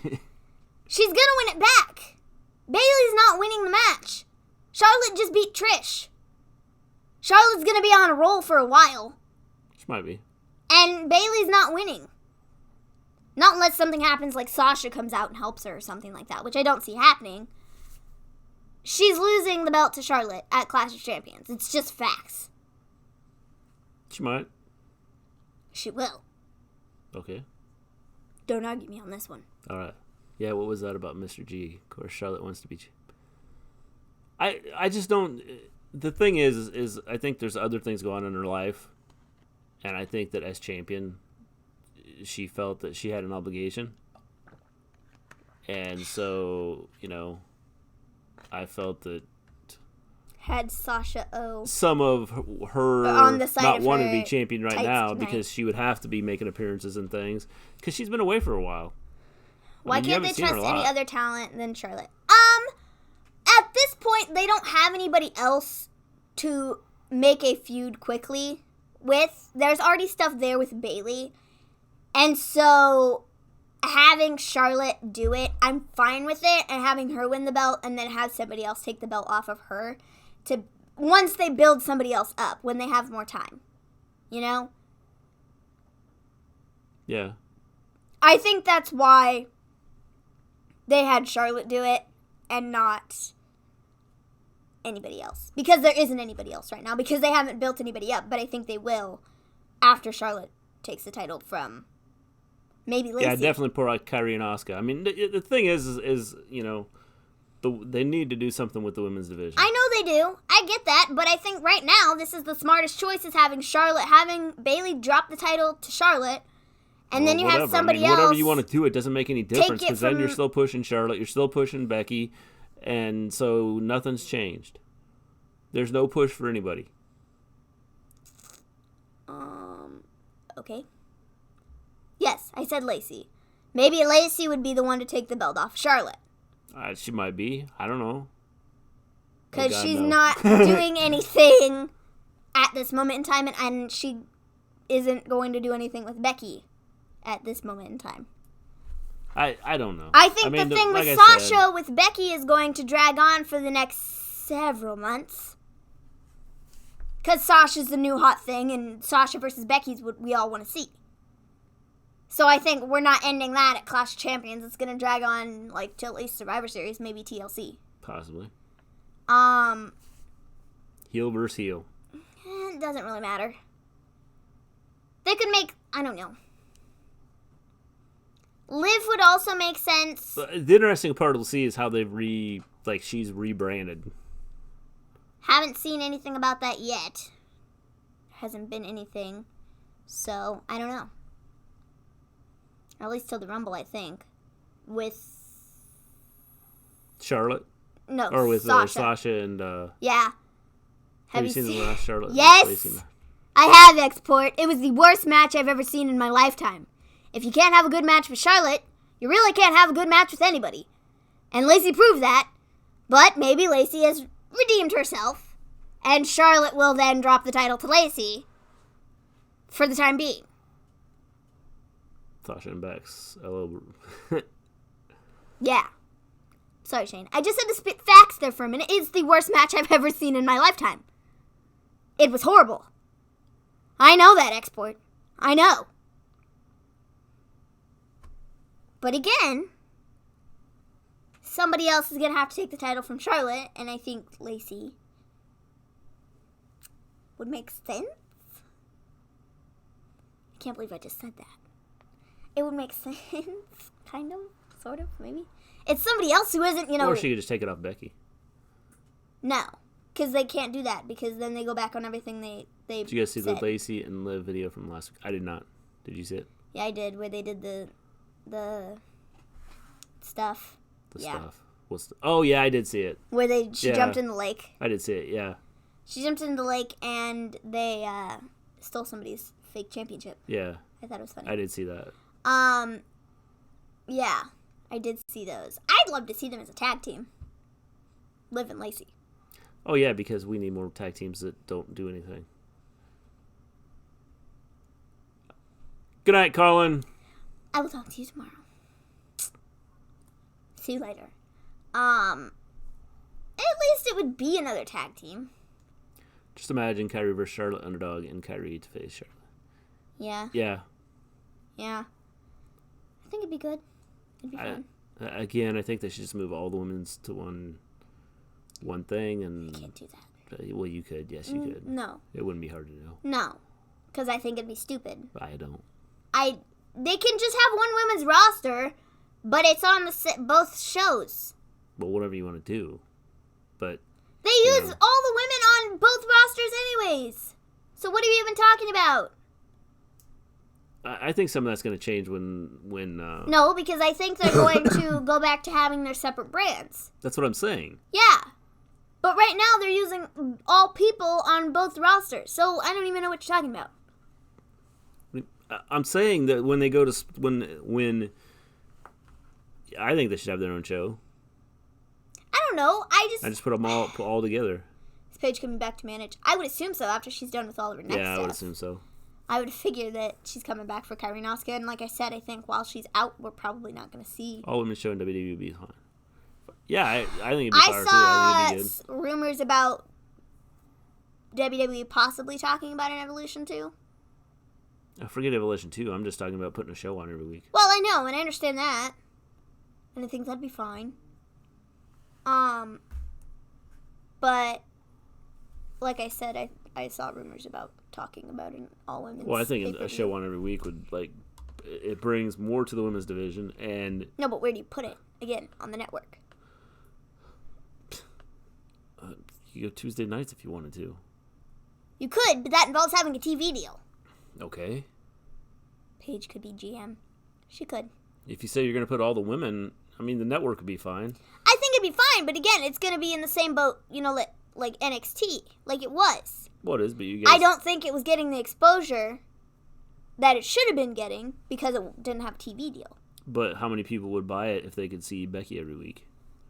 She's going to win it back. Bayley's not winning the match. Charlotte just beat Trish. Charlotte's going to be on a roll for a while. She might be. And Bayley's not winning. Not unless something happens like Sasha comes out and helps her or something like that, which I don't see happening. She's losing the belt to Charlotte at Clash of Champions. It's just facts. She might. She will. Okay. Don't argue me on this one. All right. Yeah, what was that about Mr. G? Of course, Charlotte wants to be champ. I just don't... The thing is I think there's other things going on in her life, and I think that as champion, she felt that she had an obligation, and so I felt that had Sasha some of her on the side not of wanting to her be champion right now tonight. because she would have to be making appearances and things because she's been away for a while. Why can't they trust any other talent than Charlotte? At this point, they don't have anybody else to make a feud quickly with. There's already stuff there with Bayley. And so having Charlotte do it, I'm fine with it. And having her win the belt and then have somebody else take the belt off of her to once they build somebody else up, when they have more time. Yeah. I think that's why they had Charlotte do it and not anybody else. Because there isn't anybody else right now. Because they haven't built anybody up. But I think they will after Charlotte takes the title from maybe Lacey. Yeah, definitely pour out Kyrie and Asuka. I mean, the thing is they need to do something with the women's division. I know they do. I get that. But I think right now this is the smartest choice, is having Bayley drop the title to Charlotte. And then you have somebody else. Whatever you want to do, it doesn't make any difference because then you're still pushing Charlotte, you're still pushing Becky, and so nothing's changed. There's no push for anybody. Okay. Yes, I said Lacey. Maybe Lacey would be the one to take the belt off Charlotte. She might be. I don't know. Because she's not doing anything at this moment in time, and she isn't going to do anything with Becky at this moment in time. I don't know. I think the thing with Sasha with Becky is going to drag on for the next several months. Because Sasha's the new hot thing, and Sasha versus Becky's what we all want to see. So I think we're not ending that at Clash of Champions. It's going to drag on till at least Survivor Series, maybe TLC. Possibly. Heel versus heel. It doesn't really matter. They could make, I don't know. Liv would also make sense. The interesting part we'll see is how they've she's rebranded. Haven't seen anything about that yet. Hasn't been anything. So, I don't know. Or at least till the Rumble, I think. With Charlotte? No, or with Sasha and yeah. Have you seen the last Charlotte? Yes. I have, Export. It was the worst match I've ever seen in my lifetime. If you can't have a good match with Charlotte, you really can't have a good match with anybody. And Lacey proved that. But maybe Lacey has redeemed herself. And Charlotte will then drop the title to Lacey for the time being. Sasha and Bex. Hello. Yeah. Sorry, Shane. I just had to spit facts there for a minute. It's the worst match I've ever seen in my lifetime. It was horrible. I know that, Export. I know. But again, somebody else is going to have to take the title from Charlotte, and I think Lacey would make sense. I can't believe I just said that. It would make sense, kind of, sort of, maybe. It's somebody else who isn't, Or she could just take it off Becky. No, because they can't do that, because then they go back on everything they Did you guys see the Lacey and Liv video from last week? I did not. Did you see it? Yeah, I did, where they did the stuff. Stuff. Oh, yeah, I did see it. Where she jumped in the lake. I did see it, yeah. She jumped in the lake, and they stole somebody's fake championship. Yeah. I thought it was funny. I did see that. Yeah, I did see those. I'd love to see them as a tag team. Liv and Lacey. Oh, yeah, because we need more tag teams that don't do anything. Good night, Colin. I will talk to you tomorrow. See you later. At least it would be another tag team. Just imagine Kyrie versus Charlotte underdog and Kyrie to face Charlotte. Yeah. Yeah. Yeah. I think it'd be good. It'd be fun. Again, I think they should just move all the women's to one thing. And you can't do that. Well, you could. Yes, you could. No. It wouldn't be hard to do. No. Because I think it'd be stupid. I don't. They can just have one women's roster, but it's on both shows. Well, whatever you want to do. But They use all the women on both rosters anyways. So what are you even talking about? I think some of that's going to change when No, because I think they're going to go back to having their separate brands. That's what I'm saying. Yeah. But right now they're using all people on both rosters. So I don't even know what you're talking about. I'm saying that when they go to when I think they should have their own show. I don't know. I just put them all together. Is Paige coming back to manage? I would assume so after she's done with all of her next stuff. Yeah, I would assume so. I would figure that she's coming back for Kairi and Asuka, and like I said, I think while she's out, we're probably not going to see all women show in WWE would be fine. Yeah, I think it'd be fire too. I think it'd be good. Rumors about WWE possibly talking about an Evolution 2. I forget Evolution 2. I'm just talking about putting a show on every week. Well, I know, and I understand that, and I think that'd be fine. But like I said, I saw rumors about talking about an all-women's. Well, I think pay-per-view. a show on every week would it brings more to the women's division, and no, but where do you put it? Again, on the network. You go Tuesday nights if you wanted to. You could, but that involves having a TV deal. Okay. Paige could be GM. She could. If you say you're going to put all the women, I mean, the network would be fine. I think it'd be fine, but again, it's going to be in the same boat, like NXT, like it was. Well, it is, but you guys... I don't think it was getting the exposure that it should have been getting because it didn't have a TV deal. But how many people would buy it if they could see Becky every week?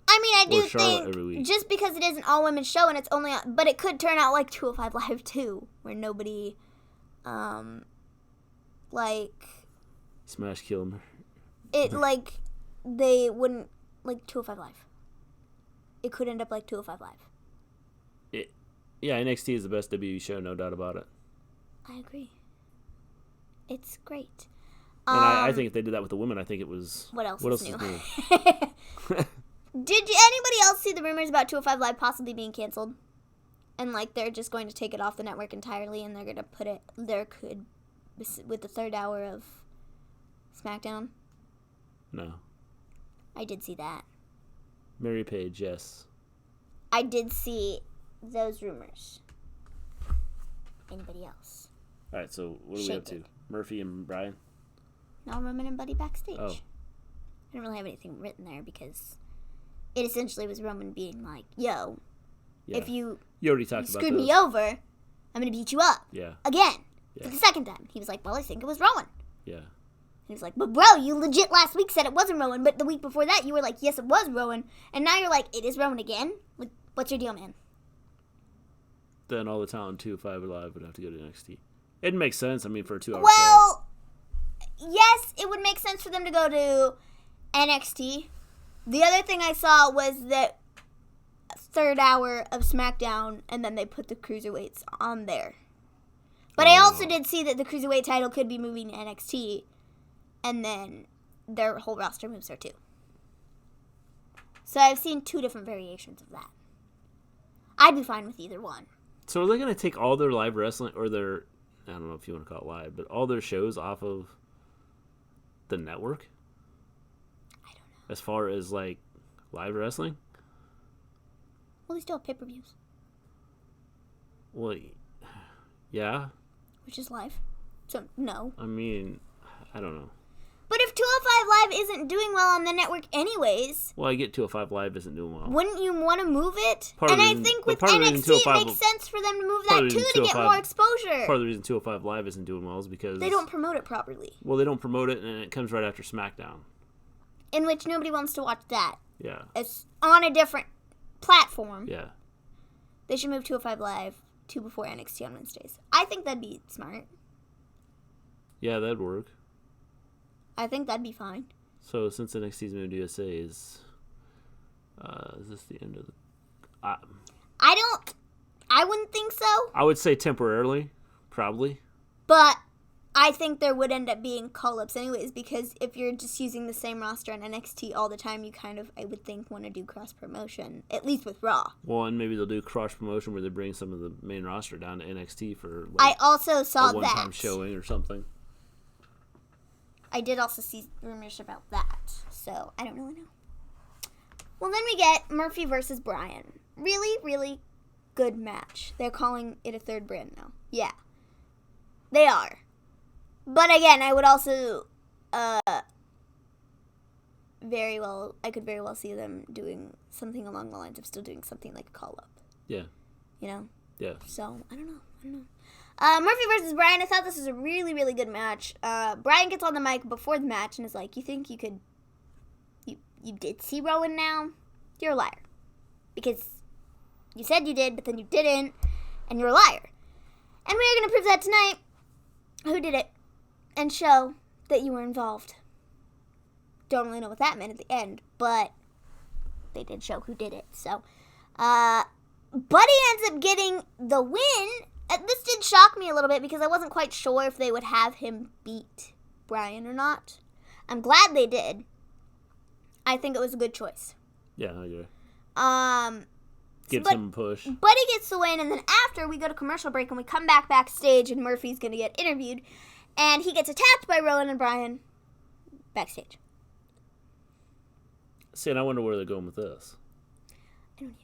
I mean, I do Charlotte every think week. just because it is an all-women show and it's only on, but it could turn out like 205 Live too, where nobody, Smash Kill. It, they wouldn't, 205 Live. It could end up like 205 Live. Yeah, NXT is the best WWE show, no doubt about it. I agree. It's great. And I think if they did that with the women, I think it was... What else is new? Did anybody else see the rumors about 205 Live possibly being canceled? And, they're just going to take it off the network entirely, and they're going to put it... with the third hour of SmackDown? No. I did see that. Mary Page, yes. I did see those rumors. Anybody else? All right, so what are we up to? Murphy and Brian? No, Roman and Buddy backstage. Oh. I didn't really have anything written there because it essentially was Roman being like, yo, if you already talked about screwed me over, I'm going to beat you up. Yeah. Again. Yeah. For the second time. He was like, well, I think it was Rowan. Yeah. He was like, but bro, you legit last week said it wasn't Rowan, but the week before that you were like, yes, it was Rowan. And now you're like, it is Rowan again? Like, what's your deal, man? Then all the talent 205 Live would have to go to NXT. It makes sense, I mean, for a 2 hour Well, yes, it would make sense for them to go to NXT. The other thing I saw was that third hour of SmackDown, and then they put the cruiserweights on there. But I also did see that the cruiserweight title could be moving to NXT, and then their whole roster moves there too. So I've seen 2 different variations of that. I'd be fine with either one. So are they going to take all their live wrestling, or their, I don't know if you want to call it live, but all their shows off of the network? I don't know. As far as, live wrestling? Well, they still have pay-per-views. Well, yeah. Which is live. So, no. I mean, I don't know. But if 205 Live isn't doing well on the network anyways... Well, I get 205 Live isn't doing well. Wouldn't you want to move it? And I think with NXT, it makes sense for them to move that too to get more exposure. Part of the reason 205 Live isn't doing well is because... They don't promote it properly. Well, they don't promote it, and it comes right after SmackDown. In which nobody wants to watch that. Yeah. It's on a different platform. Yeah. They should move 205 Live to before NXT on Wednesdays. I think that'd be smart. Yeah, that'd work. I think that'd be fine. So since NXT's moved to USA, is this the end of the... I wouldn't think so. I would say temporarily, probably. But I think there would end up being call-ups anyways, because if you're just using the same roster on NXT all the time, you kind of, I would think, want to do cross-promotion, at least with Raw. Well, and maybe they'll do cross-promotion where they bring some of the main roster down to NXT for I also saw a one-time showing or something. I did also see rumors about that, so I don't really know. Well, then we get Murphy versus Bryan. Really, really good match. They're calling it a third brand now. Yeah. They are. But again, I would also I could very well see them doing something along the lines of still doing something like a call-up. Yeah. You know? Yeah. So, I don't know. Murphy versus Bryan, I thought this was a really, really good match. Bryan gets on the mic before the match and is like, you think you could... You did see Rowan now? You're a liar. Because you said you did, but then you didn't, and you're a liar. And we are going to prove that tonight, who did it, and show that you were involved. Don't really know what that meant at the end, but they did show who did it. So, Buddy ends up getting the win. This did shock me a little bit because I wasn't quite sure if they would have him beat Bryan or not. I'm glad they did. I think it was a good choice. Yeah, I agree. Gives him a push. Buddy gets the win, and then after we go to commercial break and we come backstage, and Murphy's going to get interviewed, and he gets attacked by Rowan and Bryan backstage. See, and I wonder where they're going with this. I don't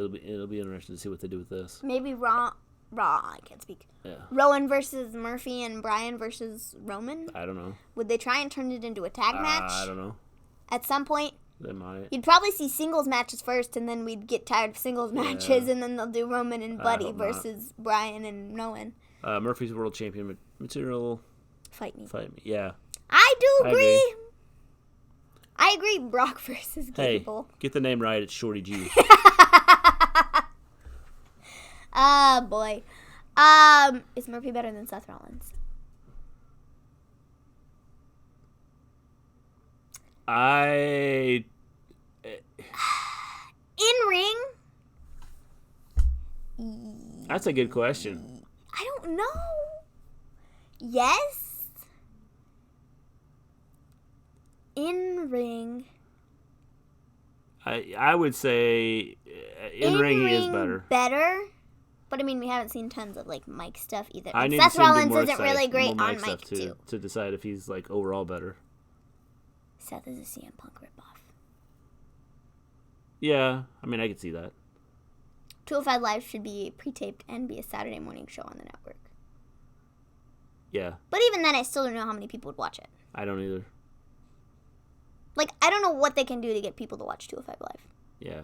either. It'll be interesting to see what they do with this. Maybe Raw. I can't speak. Yeah. Rowan versus Murphy and Bryan versus Roman. I don't know. Would they try and turn it into a tag match? I don't know. At some point. They might. You'd probably see singles matches first, and then we'd get tired of singles matches, and then they'll do Roman and Buddy versus Bryan and Rowan. Murphy's World Champion material. Fight me. Yeah. I do agree. I agree. Brock versus Gable. Hey, get the name right. It's Shorty G. Boy. Is Murphy better than Seth Rollins? In ring? That's a good question. I don't know. Yes. In ring. I would say in ring he is better. But I mean, we haven't seen tons of like mic stuff either. I need Seth to see him do Rollins more isn't really great on mic too, to decide if he's like overall better. Seth is a CM Punk ripoff. Yeah, I mean, I could see that. 205 Live should be pre-taped and be a Saturday morning show on the network. Yeah. But even then, I still don't know how many people would watch it. I don't either. Like, I don't know what they can do to get people to watch 205 Live. Yeah.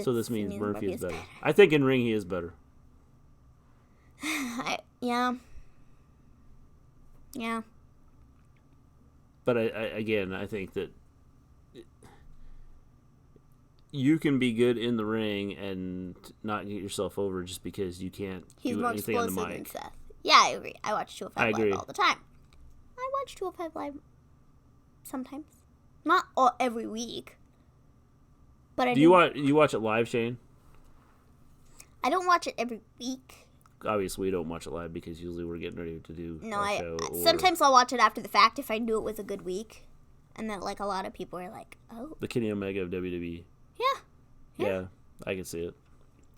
So this means Murphy is better. better. I think in ring he is better. Yeah. But I think that you can be good in the ring and not get yourself over just because you can't do anything on the mic. He's more explosive than Seth. Yeah, I agree. I watch 205 Live all the time. I watch 205 Live sometimes. Not every week. But I do. You watch it live, Shane? I don't watch it every week. Obviously, we don't watch it live because usually we're getting ready to do our show. Sometimes I'll watch it after the fact if I knew it was a good week. And then, like, a lot of people are like, oh. The Kenny Omega of WWE. Yeah, I can see it.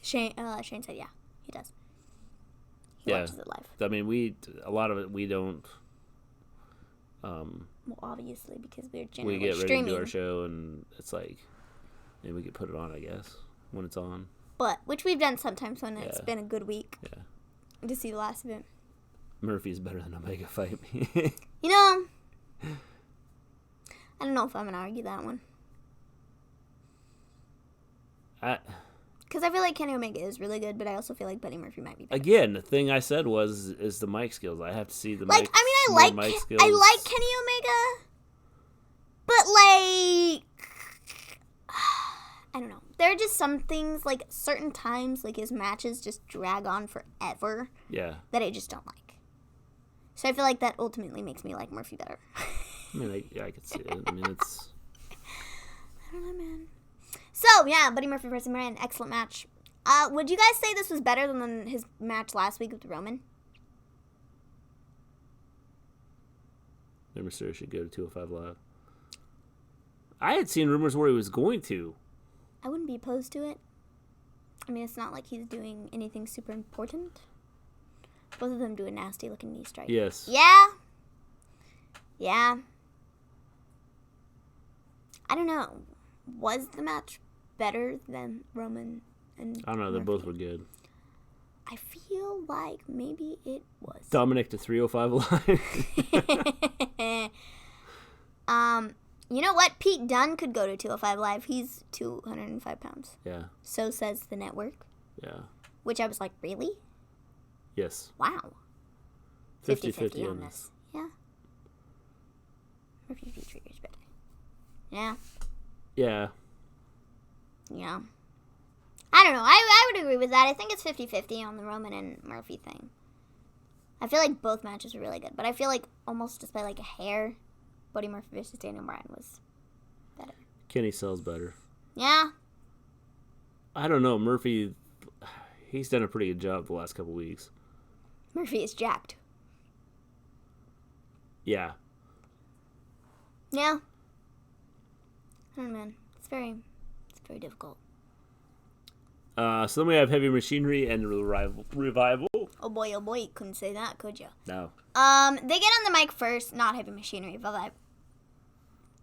Shane said, yeah, he does. He watches it live. I mean, a lot of it we don't. Well, obviously, because we're we generally get ready streaming. to do our show, and it's like, maybe we could put it on, I guess, when it's on. But, which we've done sometimes when it's been a good week. Yeah. To see the last of it. Murphy's better than Omega, fight me. You know, I don't know if I'm going to argue that one. Because I feel like Kenny Omega is really good, but I also feel like Buddy Murphy might be better. Again, the thing I said is the mic skills. I have to see the mic. I mean, I like Kenny Omega, but like, I don't know. There are just some things, like certain times, like his matches just drag on forever. Yeah. That I just don't like. So I feel like that ultimately makes me like Murphy better. I mean, I could see it. I mean, it's. I don't know, man. So, yeah, Buddy Murphy versus Bryan, excellent match. Would you guys say this was better than his match last week with Roman? Never Mysterio should go to 205 Live. I had seen rumors where he was going to. I wouldn't be opposed to it. I mean, it's not like he's doing anything super important. Both of them do a nasty-looking knee strike. Yes. Yeah. I don't know. Was the match better than Roman and I don't know. They Murphy? both were good. I feel like maybe it was. Dominic to 305 Live. You know what? Pete Dunne could go to 205 Live. He's 205 pounds. Yeah. So says the network. Yeah. Which I was like, really? Yes. Wow. 50-50 on this. Yeah. Murphy Petrie is better. Yeah. Yeah. Yeah. I don't know. I would agree with that. I think it's 50-50 on the Roman and Murphy thing. I feel like both matches were really good. But I feel like almost just by like a hair, Buddy Murphy versus Daniel Bryan was better. Kenny sells better. Yeah. I don't know. Murphy, he's done a pretty good job the last couple weeks. Murphy is jacked. Yeah. Yeah. I don't know, man. It's very difficult. So then we have Heavy Machinery and Revival. Oh boy, couldn't say that, could you? No. They get on the mic first, not Heavy Machinery, but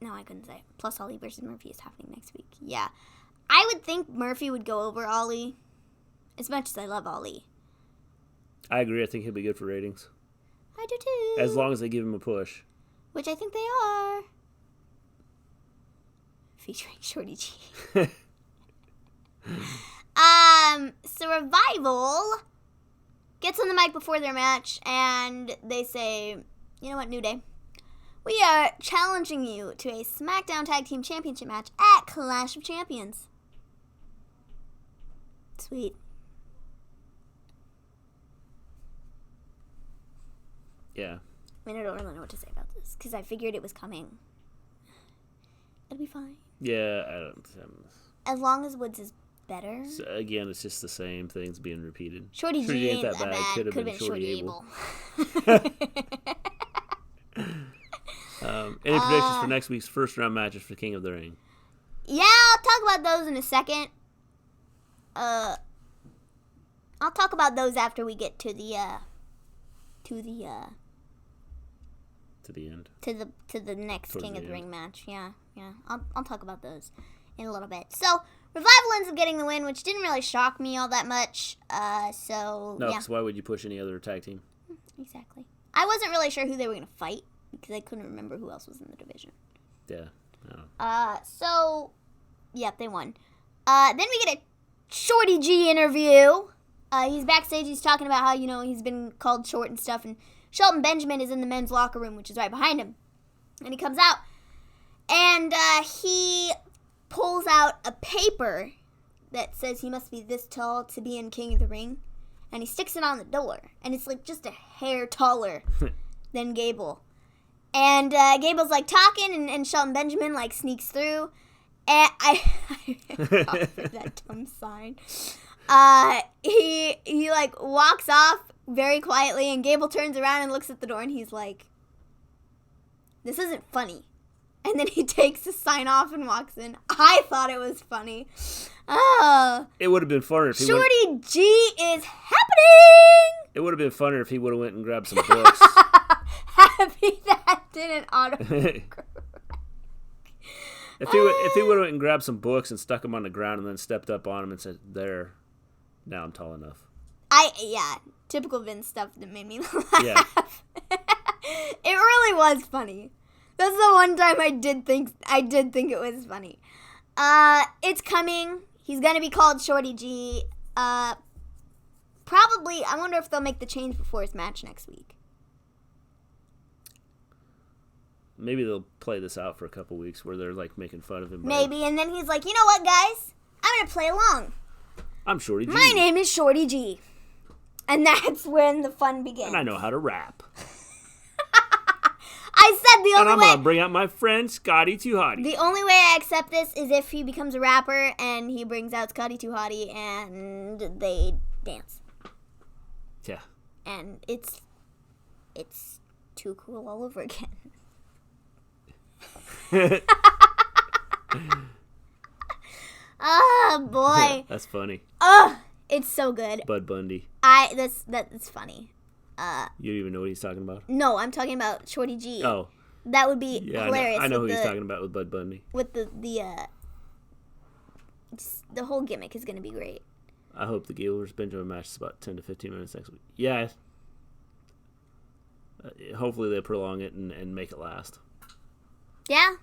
no, I couldn't say it. Plus, Ollie versus Murphy is happening next week. Yeah. I would think Murphy would go over Ollie, as much as I love Ollie. I agree. I think he'll be good for ratings. I do too. As long as they give him a push. Which I think they are. Featuring Shorty G. So Revival gets on the mic before their match, and they say, you know what, New Day? We are challenging you to a SmackDown Tag Team Championship match at Clash of Champions. Sweet. Yeah. I mean, I don't really know what to say about this, because I figured it was coming. It'll be fine. Yeah, I don't... As long as Woods is better. So again, it's just the same things being repeated. Shorty G ain't that bad. Could have been Shorty Abel. Any predictions for next week's first round matches for King of the Ring? Yeah, I'll talk about those in a second. I'll talk about those after we get to the end. To the next Towards King the of the end. Ring match. Yeah. I'll talk about those in a little bit. So Revival ends up getting the win, which didn't really shock me all that much. No, Yeah, because why would you push any other tag team? exactly. I wasn't really sure who they were gonna fight because I couldn't remember who else was in the division. Yeah. No. Yeah, they won. Then we get a Shorty G interview. He's backstage. He's talking about how, he's been called short and stuff. And Shelton Benjamin is in the men's locker room, which is right behind him. And he comes out. And he pulls out a paper that says he must be this tall to be in King of the Ring. And he sticks it on the door. And it's like just a hair taller than Gable. And Gable's like talking, and Shelton Benjamin like sneaks through. And I that dumb sign. He like walks off very quietly, and Gable turns around and looks at the door, and he's like, "This isn't funny." And then he takes the sign off and walks in. I thought it was funny. It would have been funner if he Shorty G is happening. It would have been funner if he would have went and grabbed some books. Happy that didn't autocorrect. If he would have went and grabbed some books and stuck them on the ground and then stepped up on him and said, "There, now I'm tall enough." Typical Vince stuff that made me laugh. Yeah. It really was funny. That's the one time I did think it was funny. It's coming. He's gonna be called Shorty G. Probably. I wonder if they'll make the change before his match next week. Maybe they'll play this out for a couple weeks where they're like making fun of him. Maybe, and then he's like, "You know what, guys? I'm gonna play along. I'm Shorty G. My name is Shorty G." And that's when the fun begins. And I know how to rap. I said the only way. And I'm gonna bring out my friend Scotty Too Hottie. The only way I accept this is if he becomes a rapper and he brings out Scotty Too Hottie and they dance. Yeah. And it's too cool all over again. Oh boy. That's funny. It's so good. Bud Bundy. That's funny. You don't even know what he's talking about? No, I'm talking about Shorty G. Oh. That would be hilarious. I know who he's talking about with Bud Bunny. With the whole gimmick is going to be great. I hope the Gable vs. Benjamin match is about 10 to 15 minutes next week. Yeah. Hopefully they prolong it and make it last. Yeah,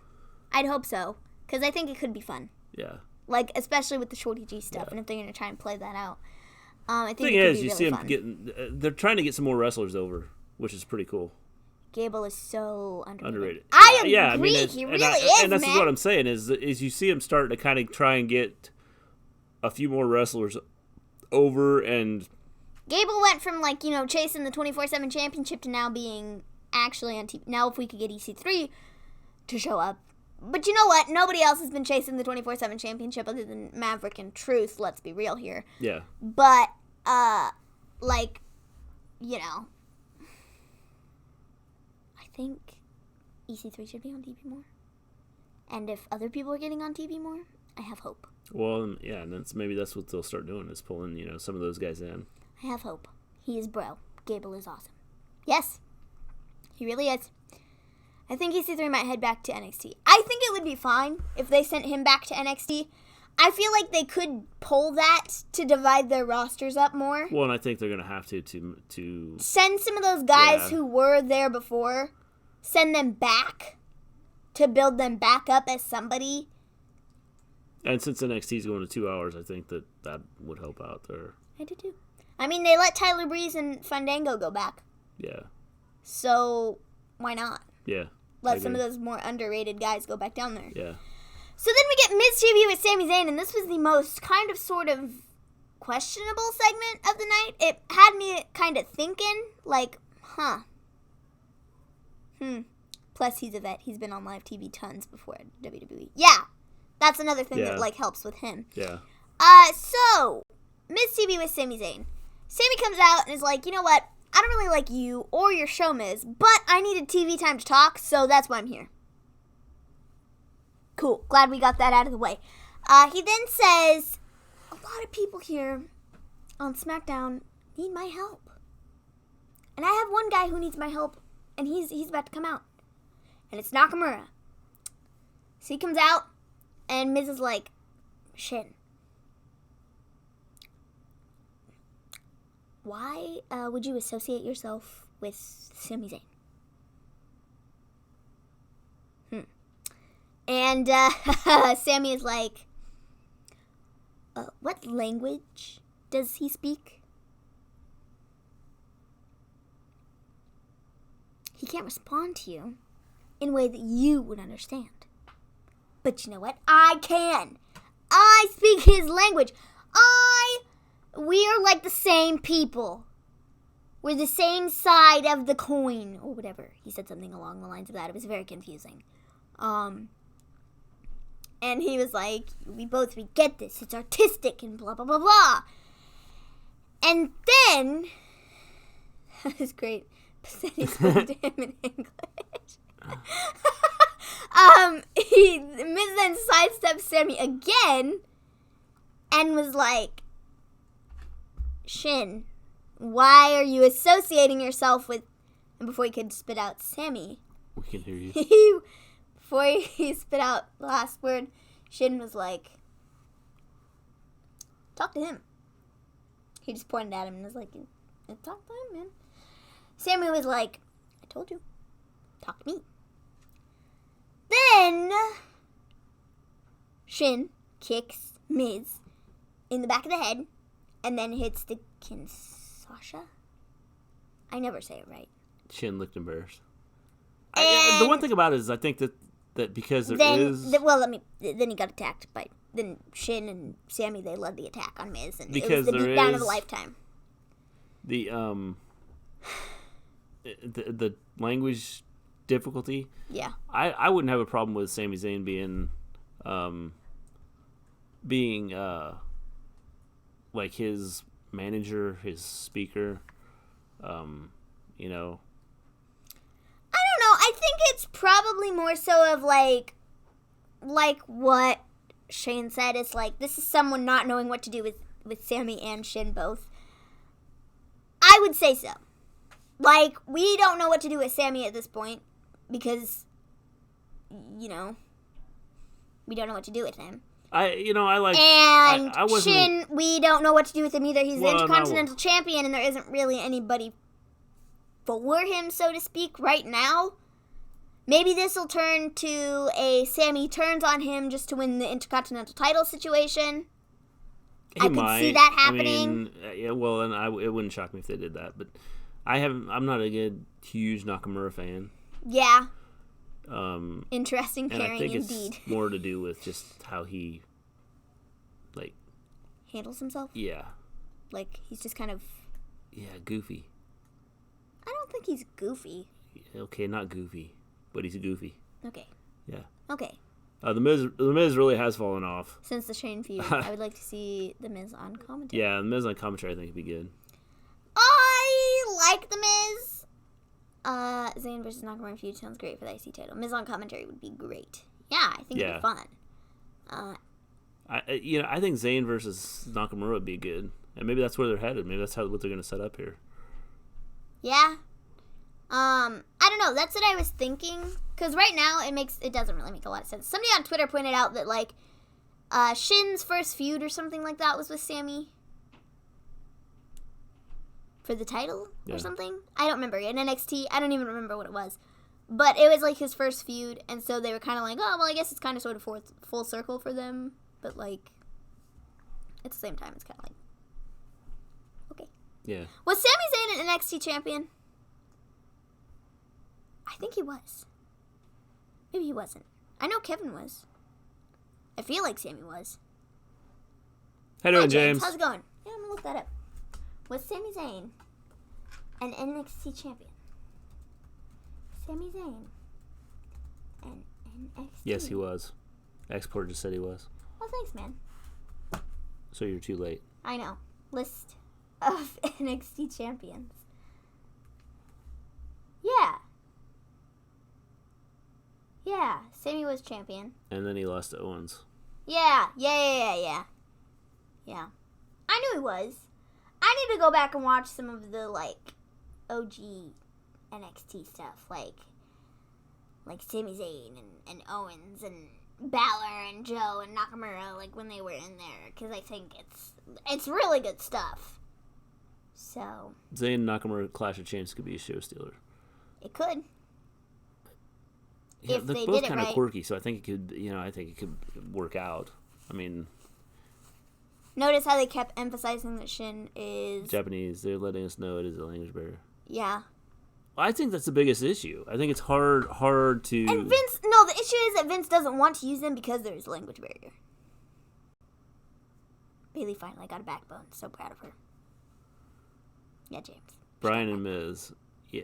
I'd hope so. Because I think it could be fun. Yeah. Like, especially with the Shorty G stuff, and if they're going to try and play that out. I think the thing is, you see them they're trying to get some more wrestlers over, which is pretty cool. Gable is so underrated. I agree. Yeah, I mean, he really is, and that's man. what I'm saying is you see him starting to kind of try and get a few more wrestlers over, and Gable went from, like, you know, chasing the 24/7 championship to now being actually on TV. Now if we could get EC3 to show up. But you know what? Nobody else has been chasing the 24/7 championship other than Maverick and Truth. Let's be real here. Yeah. But, like, you know, I think EC3 should be on TV more. And if other people are getting on TV more, I have hope. Well, yeah, and maybe that's what they'll start doing is pulling, you know, some of those guys in. I have hope. He is bro. Gable is awesome. Yes, he really is. I think EC3 might head back to NXT. I think it would be fine if they sent him back to NXT. I feel like they could pull that to divide their rosters up more. Well, and I think they're going to have to send some of those guys who were there before, send them back to build them back up as somebody. And since NXT is going to 2 hours, I think that would help out there. I do too. I mean, they let Tyler Breeze and Fandango go back. Yeah. So, why not? Yeah. Let some of those more underrated guys go back down there. Yeah. So then we get Miz TV with Sami Zayn, and this was the most kind of sort of questionable segment of the night. It had me kind of thinking, like, Plus, he's a vet. He's been on live TV tons before at WWE. Yeah. That's another thing that, like, helps with him. Yeah. So, Miz TV with Sami Zayn. Sami comes out and is like, you know what? I don't really like you or your show, Miz, but I needed TV time to talk, so that's why I'm here. Cool. Glad we got that out of the way. He then says, a lot of people here on SmackDown need my help. And I have one guy who needs my help, and he's about to come out. And it's Nakamura. So he comes out, and Miz is like, Shin, why would you associate yourself with Sami Zayn? And Sami is like, what language does he speak? He can't respond to you in a way that you would understand. But you know what? I can. I speak his language. We are like the same people. We're the same side of the coin, or whatever. He said something along the lines of that. It was very confusing. And he was like, we get this. It's artistic and blah, blah, blah, blah. And then, that was great. But then he spoke to him in English. Miz then sidestepped Sami again and was like, Shin, why are you associating yourself with... And before he could spit out Sami... We can hear you. Before he spit out the last word, Shin was like, talk to him. He just pointed at him and was like, talk to him, man. Sami was like, I told you. Talk to me. Then, Shin kicks Miz in the back of the head and then hits the Kinshasa. I never say it right. Shin looked embarrassed. The one thing about it is I think that because then he got attacked by... Then Shin and Sami, they led the attack on Miz. And because it was the beatdown of a lifetime. The language difficulty. Yeah. I wouldn't have a problem with Sami Zayn being like his manager, his speaker, you know. I don't know. I think it's probably more so of like what Shane said. It's like, this is someone not knowing what to do with Sami and Shin both. I would say so. Like, we don't know what to do with Sami at this point because we don't know what to do with him. I like... And I wasn't... Shin, we don't know what to do with him either. He's the Intercontinental Champion, and there isn't really anybody for him, so to speak, right now. Maybe this will turn to a Sammy turns on him just to win the Intercontinental title situation. I could see that happening. It wouldn't shock me if they did that, but I'm not a huge Nakamura fan. Yeah. Interesting and pairing, I think indeed. It's more to do with just how he, handles himself? Yeah. He's just kind of... Yeah, goofy. I don't think he's goofy. Okay, not goofy, but he's goofy. Okay. Yeah. Okay. The Miz really has fallen off. Since the Shane feud, I would like to see The Miz on commentary. Yeah, The Miz on commentary I think would be good. I like The Miz. Zayn versus Nakamura feud sounds great for the IC title. Miz on commentary would be great. Yeah, I think it'd be fun. I think Zayn versus Nakamura would be good, and maybe that's where they're headed. Maybe that's what they're going to set up here. Yeah. I don't know. That's what I was thinking. Because right now, it doesn't really make a lot of sense. Somebody on Twitter pointed out that, Shin's first feud or something like that was with Sammy. For the title or something? I don't remember. In NXT, I don't even remember what it was. But it was, his first feud. And so they were kind of like, oh, well, I guess it's kind of sort of full circle for them. But, at the same time, it's kind of okay. Yeah. Was Sami Zayn an NXT champion? I think he was. Maybe he wasn't. I know Kevin was. I feel like Sammy was. How you doing, James? How's it going? Yeah, I'm going to look that up. Was Sami Zayn an NXT champion? Sami Zayn an NXT? Yes, he was. Export just said he was. Oh, thanks, man. So you're too late. I know. List of NXT champions. Yeah. Yeah, Sammy was champion. And then he lost to Owens. Yeah. I knew he was. I need to go back and watch some of the, OG NXT stuff. Like Sami Zayn and Owens and Balor and Joe and Nakamura, when they were in there. Because I think it's really good stuff. So. Zayn and Nakamura Clash of Champions could be a show stealer. It could. Yeah, if they're they both did it kind of right. quirky, so I think it could work out. I mean, notice how they kept emphasizing that Shin is Japanese. They're letting us know it is a language barrier. Yeah. I think that's the biggest issue. I think it's hard to. And the issue is that Vince doesn't want to use them because there's a language barrier. Bayley finally got a backbone. So proud of her. Yeah, James. Bryan and Miz. Yeah.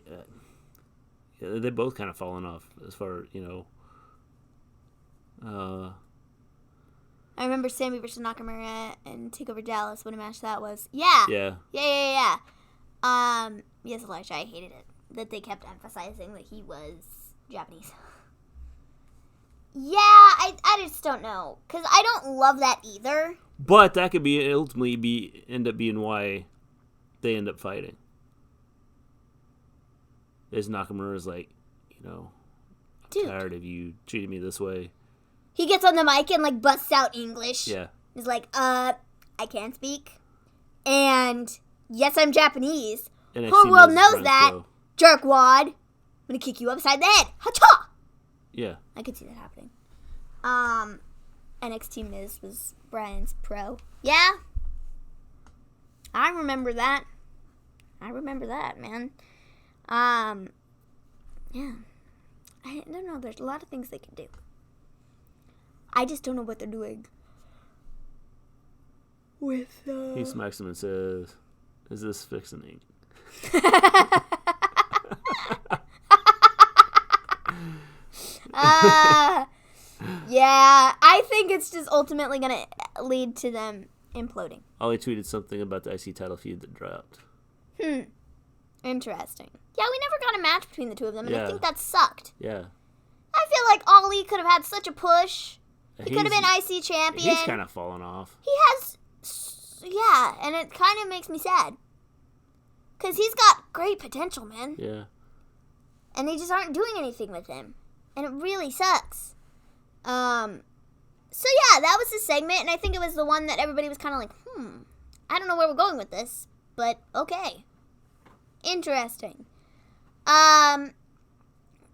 They both kind of fallen off as far, I remember Sammy versus Nakamura and TakeOver Dallas, what a match that was. Yeah. Yeah. Yes, Elijah, I hated it. That they kept emphasizing that he was Japanese. Yeah, I just don't know. Because I don't love that either. But that could ultimately end up being why they end up fighting. Is Nakamura's I'm tired of you treating me this way. He gets on the mic and busts out English. Yeah. He's like, I can't speak. And yes, I'm Japanese. Whole world knows that. Jerkwad. I'm gonna kick you upside the head. Ha-cha! Yeah. I could see that happening. NXT Miz was Bryan's pro. Yeah. I remember that. Man. Yeah. I don't know. There's a lot of things they can do. I just don't know what they're doing. With, He smacks him and says, "Is this fixing?" Yeah. I think it's just ultimately going to lead to them imploding. Ollie tweeted something about the IC title feud that dropped. Interesting. Yeah, we never got a match between the two of them, and I think that sucked. Yeah. I feel like Ollie could have had such a push. He could have been IC champion. He's kind of fallen off. He has, yeah, and it kind of makes me sad. Because he's got great potential, man. Yeah. And they just aren't doing anything with him. And it really sucks. So yeah, that was the segment, and I think it was the one that everybody was kind of like, I don't know where we're going with this, but okay. Interesting. Then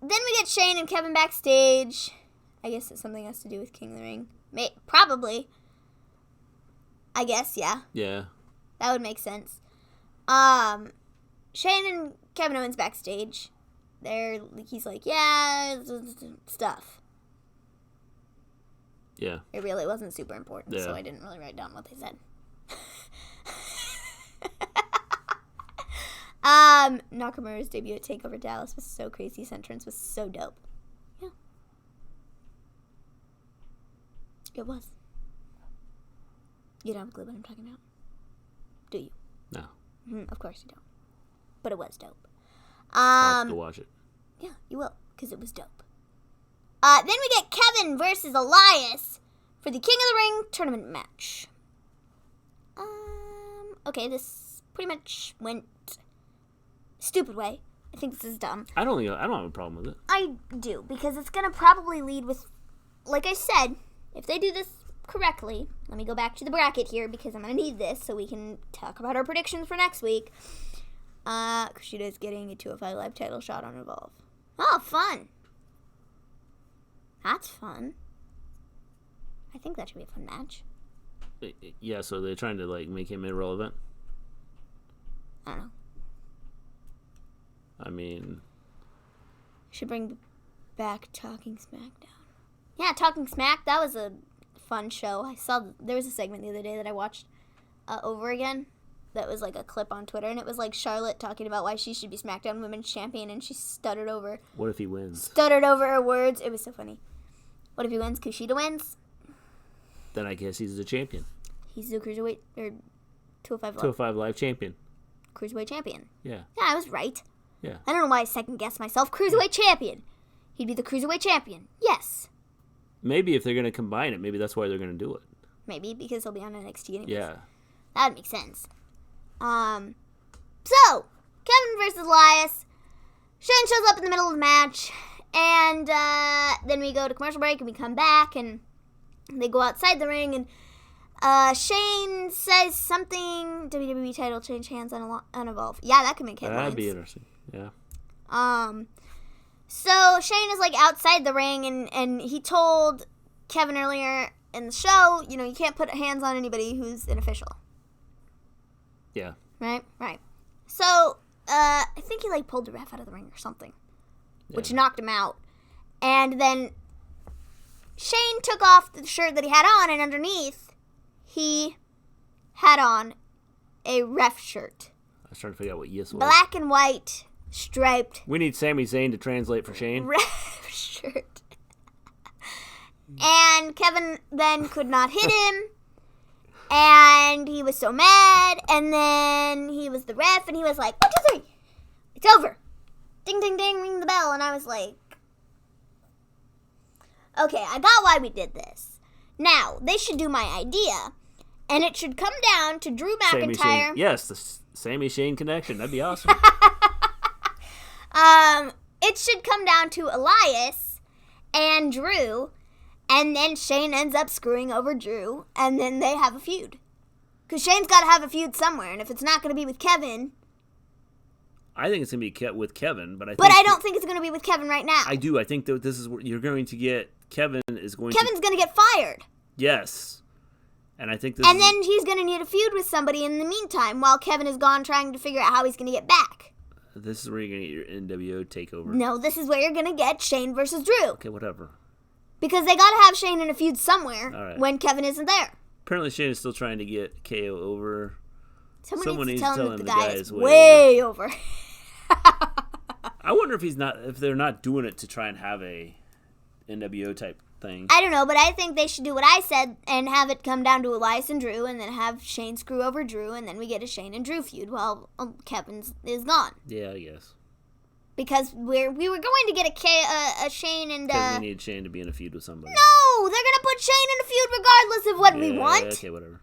we get Shane and Kevin backstage. I guess it's something has to do with King of the Ring. Probably. I guess, yeah. Yeah. That would make sense. Shane and Kevin Owens backstage. He's like, yeah, stuff. Yeah. It really wasn't super important, Yeah. so I didn't really write down what they said. Nakamura's debut at TakeOver Dallas was so crazy. His entrance was so dope. Yeah. It was. You don't have a clue what I'm talking about? Do you? No. Of course you don't. But it was dope. I'll have to watch it. Yeah, you will, because it was dope. Then we get Kevin versus Elias for the King of the Ring tournament match. Okay, this pretty much went stupid way. I think this is dumb. I don't have a problem with it. I do, because it's going to probably lead with, like I said, if they do this correctly, let me go back to the bracket here, because I'm going to need this so we can talk about our predictions for next week. Kushida getting a 205 Live title shot on Evolve. Oh, fun. That's fun. I think that should be a fun match. Yeah, so they're trying to, like, make him irrelevant? I don't know. I mean... Should bring back Talking Smackdown. Yeah, Talking Smack, that was a fun show. There was a segment the other day that I watched over again. That was like a clip on Twitter, and it was like Charlotte talking about why she should be SmackDown Women's Champion, and she stuttered over. What if he wins? Stuttered over her words. It was so funny. What if he wins? Kushida wins? Then I guess he's the champion. He's the Cruiserweight, or 205 Live. 205 Live champion. Cruiserweight Champion. Yeah. Yeah, I was right. Yeah. I don't know why I second-guessed myself. Cruiserweight Champion. He'd be the Cruiserweight Champion. Yes. Maybe if they're going to combine it, maybe that's why they're going to do it. Maybe, because he'll be on NXT anyways. Yeah. That would make sense. So, Kevin versus Elias. Shane shows up in the middle of the match, and then we go to commercial break, and we come back, and they go outside the ring, and Shane says something, WWE title change hands on Evolve. Yeah, that could make headlines. That'd be interesting, yeah. So Shane is, like, outside the ring, and he told Kevin earlier in the show, you know, you can't put hands on anybody who's an official. Yeah. Right. So, I think he, like, pulled the ref out of the ring or something, which knocked him out. And then Shane took off the shirt that he had on, and underneath, he had on a ref shirt. I was trying to figure out what yes was. Black and white, striped. We need Sami Zayn to translate for Shane. Ref shirt. And Kevin then could not hit him. And he was so mad, and then he was the ref, and he was like, 1, 2, 3, it's over. Ding, ding, ding, ring the bell. And I was like, okay, I got why we did this. Now, they should do my idea, and it should come down to Drew McIntyre. Yes, the Sami Shane connection. That'd be awesome. It should come down to Elias and Drew, and then Shane ends up screwing over Drew, and then they have a feud. Because Shane's got to have a feud somewhere, and if it's not going to be with Kevin... I think it's going to be with Kevin, but I don't think it's going to be with Kevin right now. I do. I think that this is what you're going to get. Kevin's going Yes. And I think then he's going to need a feud with somebody in the meantime, while Kevin is gone trying to figure out how he's going to get back. This is where you're going to get your NWO takeover. No, this is where you're going to get Shane versus Drew. Okay, whatever. Because they got to have Shane in a feud somewhere when Kevin isn't there. Apparently Shane is still trying to get KO over. Someone needs to tell him that the guy is way over. I wonder if they're not doing it to try and have a NWO type thing. I don't know, but I think they should do what I said and have it come down to Elias and Drew, and then have Shane screw over Drew, and then we get a Shane and Drew feud while Kevin is gone. Yeah, I guess. Because we were going to get a Shane and... Because we need Shane to be in a feud with somebody. No! They're going to put Shane in a feud regardless of what we want. Okay, whatever.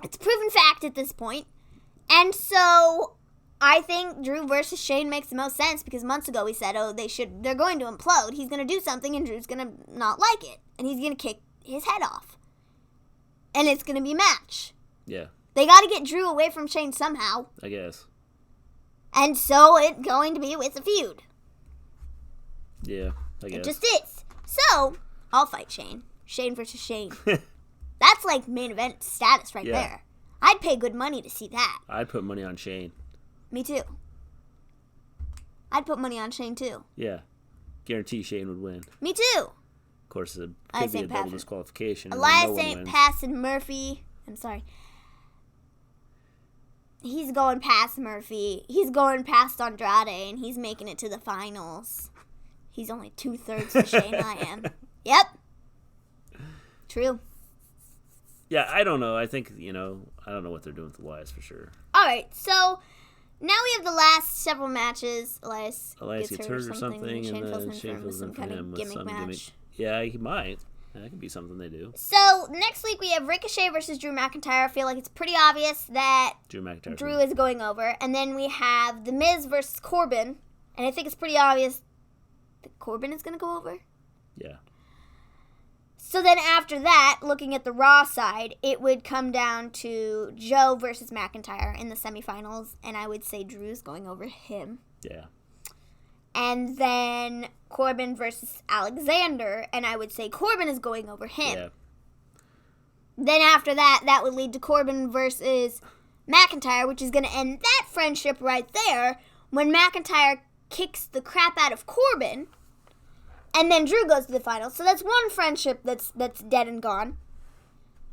It's a proven fact at this point. And so I think Drew versus Shane makes the most sense because months ago we said, they're going to implode. He's going to do something and Drew's going to not like it. And he's going to kick his head off. And it's going to be a match. Yeah. They got to get Drew away from Shane somehow. I guess. And so it's going to be with a feud. Yeah, I guess. It just is. So, I'll fight Shane. Shane versus Shane. That's like main event status right there. I'd pay good money to see that. I'd put money on Shane. Me too. I'd put money on Shane too. Yeah. Guarantee Shane would win. Me too. Of course, it could be a double disqualification. Elias ain't passing Murphy. I'm sorry. He's going past Murphy. He's going past Andrade, and he's making it to the finals. He's only 2/3 the Shane I am. Yep. True. Yeah, I don't know. I think, I don't know what they're doing with Elias for sure. All right, so now we have the last several matches. Elias gets hurt or something, and then Shane fills in for him with some gimmick. Yeah, he might. That could be something they do. So next week we have Ricochet versus Drew McIntyre. I feel like it's pretty obvious that Drew is going over. And then we have The Miz versus Corbin. And I think it's pretty obvious that Corbin is going to go over. Yeah. So then after that, looking at the Raw side, it would come down to Joe versus McIntyre in the semifinals. And I would say Drew's going over him. Yeah. And then Corbin versus Alexander, and I would say Corbin is going over him. Yeah. Then after that, that would lead to Corbin versus McIntyre, which is going to end that friendship right there when McIntyre kicks the crap out of Corbin, and then Drew goes to the finals. So that's one friendship that's dead and gone.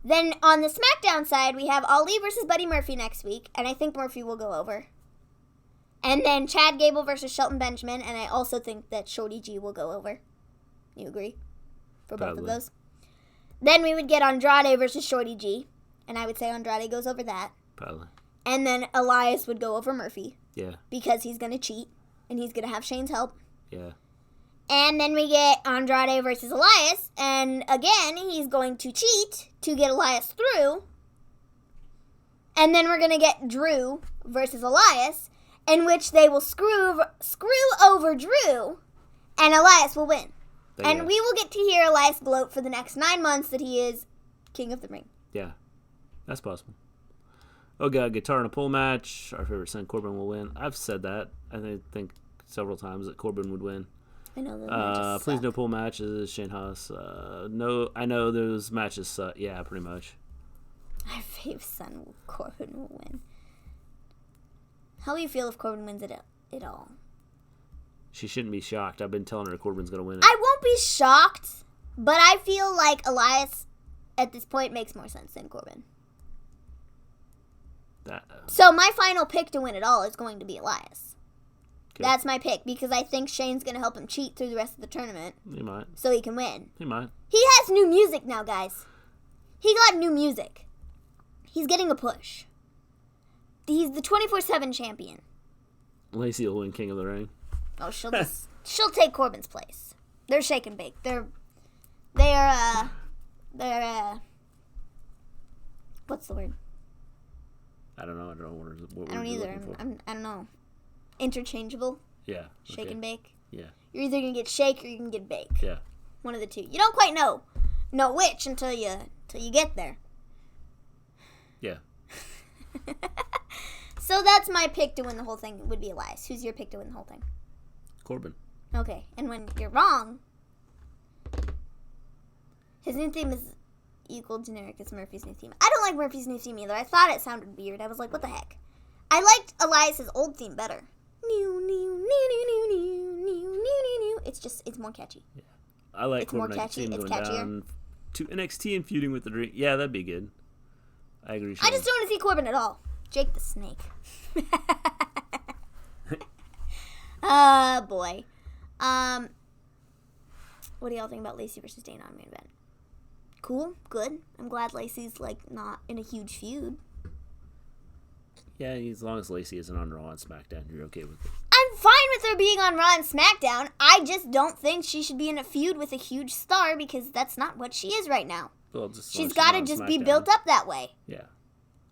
Then on the SmackDown side, we have Ali versus Buddy Murphy next week, and I think Murphy will go over. And then Chad Gable versus Shelton Benjamin, and I also think that Shorty G will go over. You agree? For both of those? Then we would get Andrade versus Shorty G, and I would say Andrade goes over that. Probably. And then Elias would go over Murphy. Yeah. Because he's going to cheat, and he's going to have Shane's help. Yeah. And then we get Andrade versus Elias, and again, he's going to cheat to get Elias through. And then we're going to get Drew versus Elias, in which they will screw over Drew, and Elias will win. And we will get to hear Elias gloat for the next 9 months that he is King of the Ring. Yeah, that's possible. Oh, God, guitar in a pole match. Our favorite son, Corbin, will win. I've said that, I think several times, that Corbin would win. I know those matches please suck. no pole matches, Shane Haas. No, I know those matches suck. Yeah, pretty much. Our favorite son, Corbin, will win. How will you feel if Corbin wins it all? She shouldn't be shocked. I've been telling her Corbin's going to win it. I won't be shocked, but I feel like Elias, at this point, makes more sense than Corbin. So my final pick to win it all is going to be Elias. Okay. That's my pick, because I think Shane's going to help him cheat through the rest of the tournament. He might. So he can win. He might. He has new music now, guys. He got new music. He's getting a push. He's the 24/7 champion. Lacey will win King of the Ring. Oh, she'll take Corbin's place. They're shake and bake. They're what's the word? I don't know. I don't know what I don't either. I don't know. Interchangeable. Yeah. Shake and bake. Yeah. You're either gonna get shake or you can get bake. Yeah. One of the two. You don't quite know which until you get there. Yeah. So that's my pick to win the whole thing, would be Elias. Who's your pick to win the whole thing? Corbin. Okay, and when you're wrong, his new theme is equal generic as Murphy's new theme. I don't like Murphy's new theme either. I thought it sounded weird. I was like, what the heck? I liked Elias's old theme better. It's more catchy. Yeah. I like it's Corbin. More catchy. It's going catchier. Down to NXT and feuding with the Dream. Yeah, that'd be good. I agree. I just don't want to see Corbin at all. Jake the Snake. Boy. What do y'all think about Lacey versus Dana on main event? Cool, good. I'm glad Lacey's not in a huge feud. Yeah, as long as Lacey isn't on Raw and SmackDown, you're okay with it. I'm fine with her being on Raw and SmackDown. I just don't think she should be in a feud with a huge star because that's not what she is right now. Well, she's got to just be built up that way. Yeah.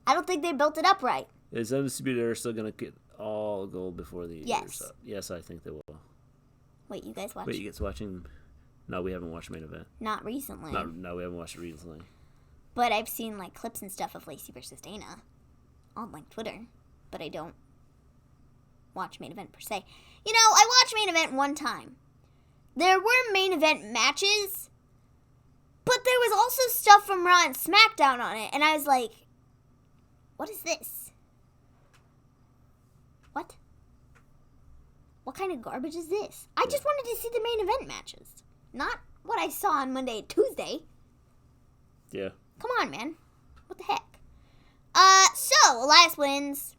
I don't think they built it up right. Is Undisputed Era still going to get all gold before the year's up. Yes, I think they will. Wait, you guys watch? Wait, you guys watching? No, we haven't watched the main event. Not recently. No, we haven't watched it recently. But I've seen like clips and stuff of Lacey versus Dana on like Twitter, but I don't watch main event per se. You know, I watched main event one time. There were main event matches, but there was also stuff from Raw and SmackDown on it, and I was like, what is this? What? What kind of garbage is this? I just wanted to see the main event matches, not what I saw on Monday and Tuesday. Yeah. Come on, man. What the heck? So, Elias wins,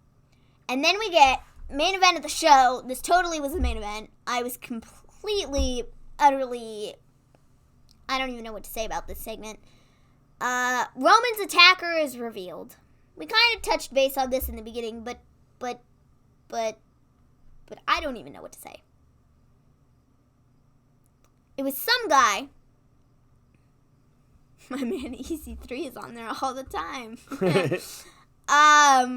and then we get main event of the show. This totally was the main event. I was completely, utterly, I don't even know what to say about this segment. Roman's attacker is revealed. We kind of touched base on this in the beginning, but I don't even know what to say. It was some guy. My man EC3 is on there all the time. I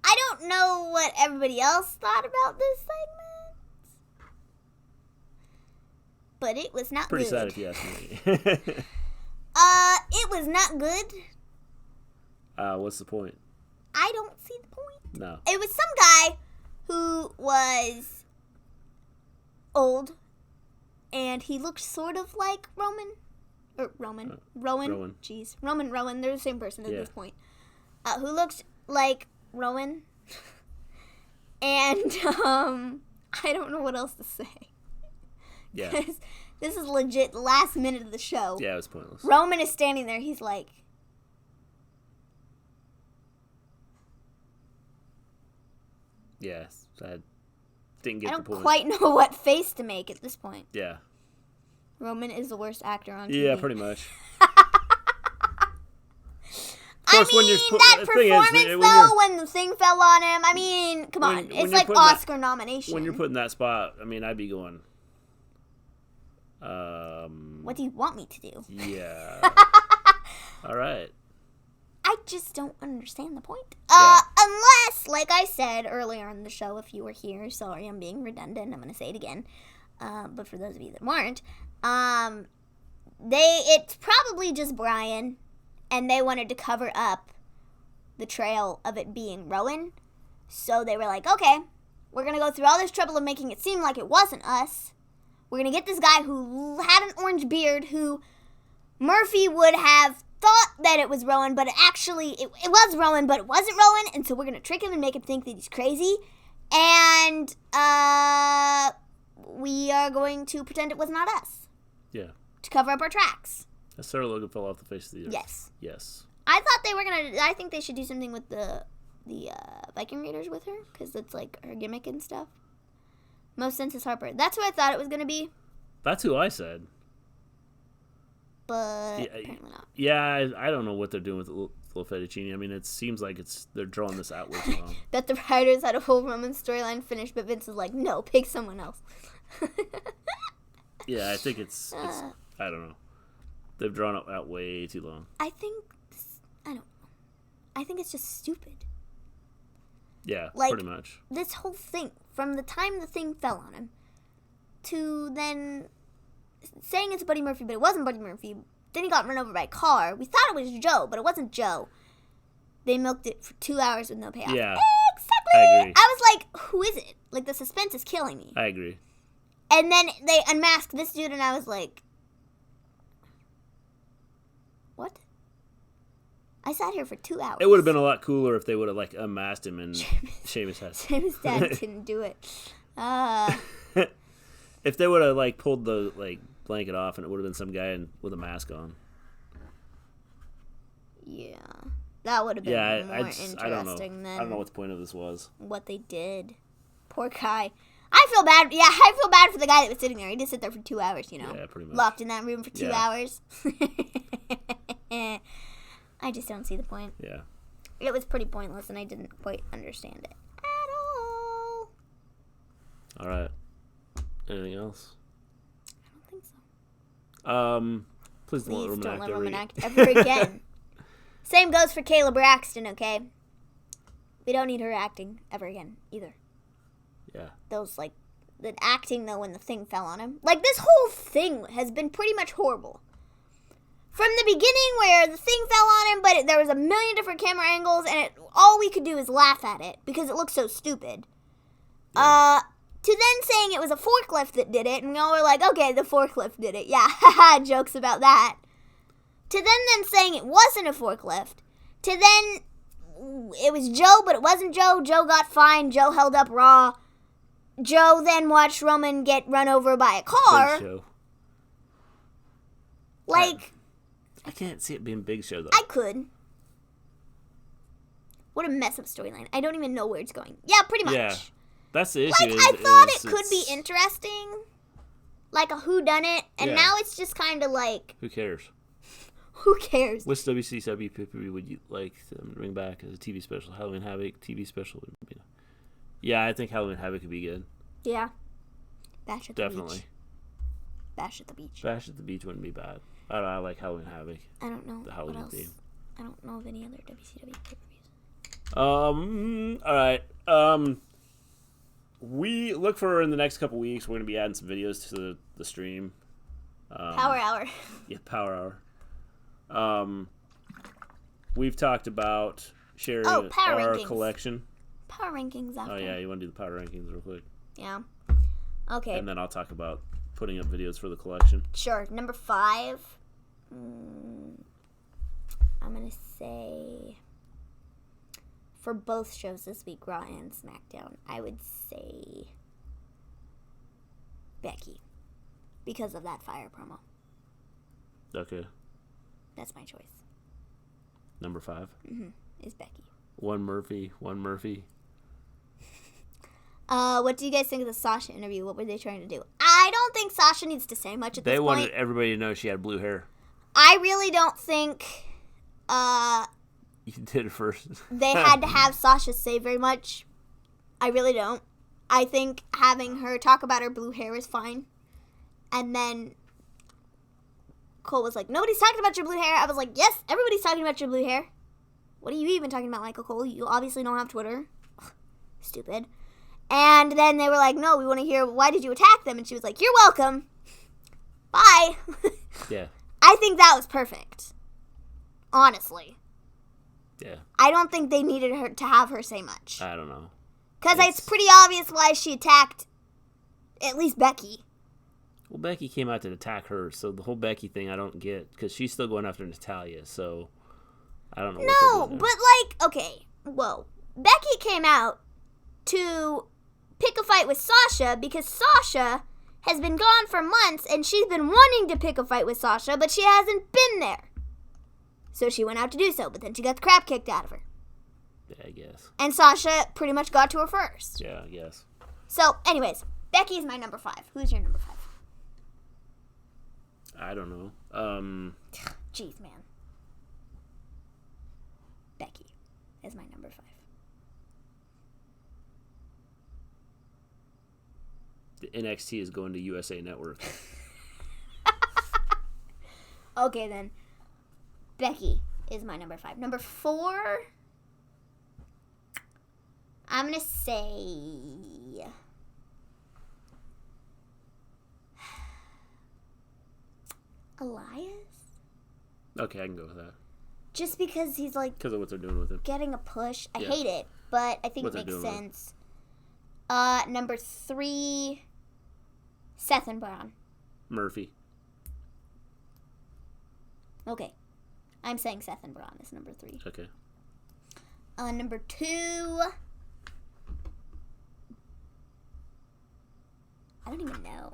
don't know what everybody else thought about this segment, but it was not Pretty good. sad if you ask me. It was not good. What's the point? I don't see the point. No. It was some guy who was old, and he looked sort of like Rowan. Jeez. Rowan. They're the same person at this point. Who looks like Rowan. And, I don't know what else to say. Yeah. This is legit the last minute of the show. Yeah, it was pointless. Roman is standing there. He's like, yeah, I didn't get the point. I don't quite know what face to make at this point. Yeah. Roman is the worst actor on TV. Yeah, pretty much. I mean, that performance, when the thing fell on him, I mean, come on. It's like Oscar nomination. When you're put in that spot, I mean, I'd be going, what do you want me to do? Yeah. All right. I just don't understand the point. Yeah. Unless, like I said earlier in the show, if you were here, sorry, I'm being redundant. I'm going to say it again. But for those of you that weren't, it's probably just Brian, and they wanted to cover up the trail of it being Rowan. So they were like, okay, we're going to go through all this trouble of making it seem like it wasn't us. We're going to get this guy who had an orange beard, who Murphy would have thought that it was Rowan, but it was Rowan, but it wasn't Rowan, and so we're going to trick him and make him think that he's crazy. And we are going to pretend it was not us. Yeah. To cover up our tracks. As Sarah Logan fell off the face of the earth. Yes. Yes. I thought they were going to, I think they should do something with the Viking Raiders with her, because it's like her gimmick and stuff. Most sense is Harper. That's who I thought it was going to be. That's who I said. But apparently not. Yeah, I don't know what they're doing with Lo Fettuccine. I mean, it seems like they're drawing this out way too long. Bet the writers had a whole Roman storyline finished, but Vince is like, no, pick someone else. Yeah, I think it's I don't know. They've drawn it out way too long. I don't know. I think it's just stupid. Yeah, like, pretty much. This whole thing, from the time the thing fell on him, to then saying it's Buddy Murphy, but it wasn't Buddy Murphy. Then he got run over by a car. We thought it was Joe, but it wasn't Joe. They milked it for 2 hours with no payoff. Yeah. Exactly. I agree. I was like, who is it? Like, the suspense is killing me. I agree. And then they unmasked this dude, and I was like, what? I sat here for 2 hours. It would have been a lot cooler if they would have, like, unmasked him and Sheamus had. Sheamus' dad didn't do it. If they would have, like, pulled the, like, blanket off and it would have been some guy with a mask on. Yeah. That would have been more interesting I don't know. than I don't know what the point of this was. What they did. Poor guy. I feel bad. Yeah, I feel bad for the guy that was sitting there. He just sit there for 2 hours, you know. Yeah, pretty much. Locked in that room for 2 hours. I just don't see the point. Yeah. It was pretty pointless, and I didn't quite understand it at all. All right. Anything else? I don't think so. Please don't let Roman act ever again. Same goes for Caleb Braxton, okay? We don't need her acting ever again, either. Yeah. Those, like, the acting, though, when the thing fell on him. Like, this whole thing has been pretty much horrible. From the beginning where the thing fell on him, but there was a million different camera angles, and all we could do is laugh at it because it looked so stupid. Yeah. To then saying it was a forklift that did it, and we all were like, okay, the forklift did it. Yeah, haha, jokes about that. To then saying it wasn't a forklift. To then it was Joe, but it wasn't Joe. Joe got fined. Joe held up Raw. Joe then watched Roman get run over by a car. Big Show. Like... I can't see it being Big Show, though. I could. What a mess of storyline. I don't even know where it's going. Yeah, pretty much. Yeah, that's the issue. Like, I thought it could be interesting. Like a whodunit. And now it's just kind of like... Who cares? Who cares? Which WCW pay-per-view would you like them to bring back as a TV special? Halloween Havoc TV special? Yeah, I think Halloween Havoc could be good. Yeah. Bash at the Definitely. Beach. Bash at the Beach. Bash at the Beach wouldn't be bad. I like Halloween Havoc. I don't know the Halloween what else. theme. I don't know of any other WCW pay-per-views. All right. We look for in the next couple weeks. We're gonna be adding some videos to the stream. Power Hour. Yeah, Power Hour. We've talked about sharing our rankings. collection. Power rankings after. Oh yeah, you want to do the power rankings real quick? Yeah. Okay. And then I'll talk about putting up videos for the collection. Sure. Number 5. I'm going to say for both shows this week, Raw and SmackDown, I would say Becky because of that Fire promo. Okay. That's my choice. Number 5? Is Becky. One Murphy. What do you guys think of the Sasha interview? What were they trying to do? I don't think Sasha needs to say much at this point. They wanted everybody to know she had blue hair. I really don't think You did it first. they had to have Sasha say very much. I really don't. I think having her talk about her blue hair is fine. And then Cole was like, nobody's talking about your blue hair. I was like, yes, everybody's talking about your blue hair. What are you even talking about, Michael Cole? You obviously don't have Twitter. Stupid. And then they were like, no, we want to hear, why did you attack them? And she was like, you're welcome. Bye. Yeah. I think that was perfect. Honestly. Yeah. I don't think they needed her to have her say much. I don't know. Because it's pretty obvious why she attacked at least Becky. Well, Becky came out to attack her, so the whole Becky thing I don't get, because she's still going after Natalya, so I don't know. No, but like, okay, whoa. Becky came out to pick a fight with Sasha because Sasha has been gone for months and she's been wanting to pick a fight with Sasha, but she hasn't been there. So she went out to do so, but then she got the crap kicked out of her. Yeah, I guess. And Sasha pretty much got to her first. Yeah, I guess. So, anyways, Becky is my number 5. Who's your number 5? I don't know. Jeez, man. Becky is my number 5. The NXT is going to USA Network. Okay, then. Becky is my number 5. Number 4, I'm going to say Elias. Okay, I can go with that. Just because he's like Because of what they're doing with him. getting a push. I Yeah. hate it, but I think What it they're makes doing with sense. Number 3, Seth and Braun. Murphy. Okay. I'm saying Seth and Braun is number 3. Okay. Number 2, I don't even know.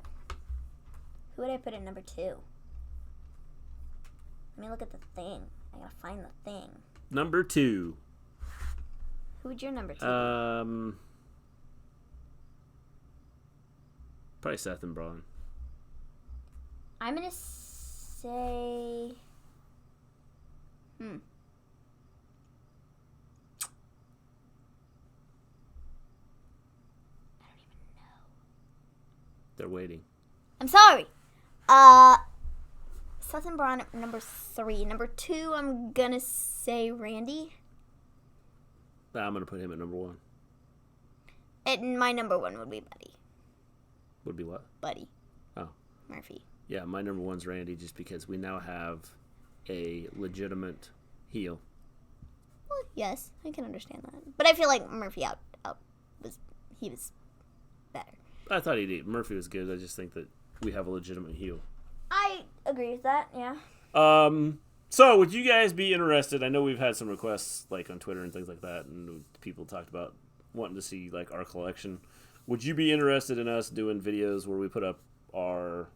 Who would I put at number 2? Let me look at the thing. I gotta find the thing. Number 2. Who would your number 2 be? Probably Seth and Braun. I'm gonna say... I don't even know. They're waiting. I'm sorry. Seth and Braun at number 3. Number 2, I'm gonna say Randy. I'm going to put him at number 1. And my number 1 would be Buddy. Would be what? Buddy. Oh. Murphy. Yeah, my number 1's Randy, just because we now have a legitimate heel. Well, yes, I can understand that. But I feel like Murphy was better. I thought Murphy was good. I just think that we have a legitimate heel. I agree with that, yeah. So would you guys be interested? I know we've had some requests like on Twitter and things like that, and people talked about wanting to see like our collection. Would you be interested in us doing videos where we put up our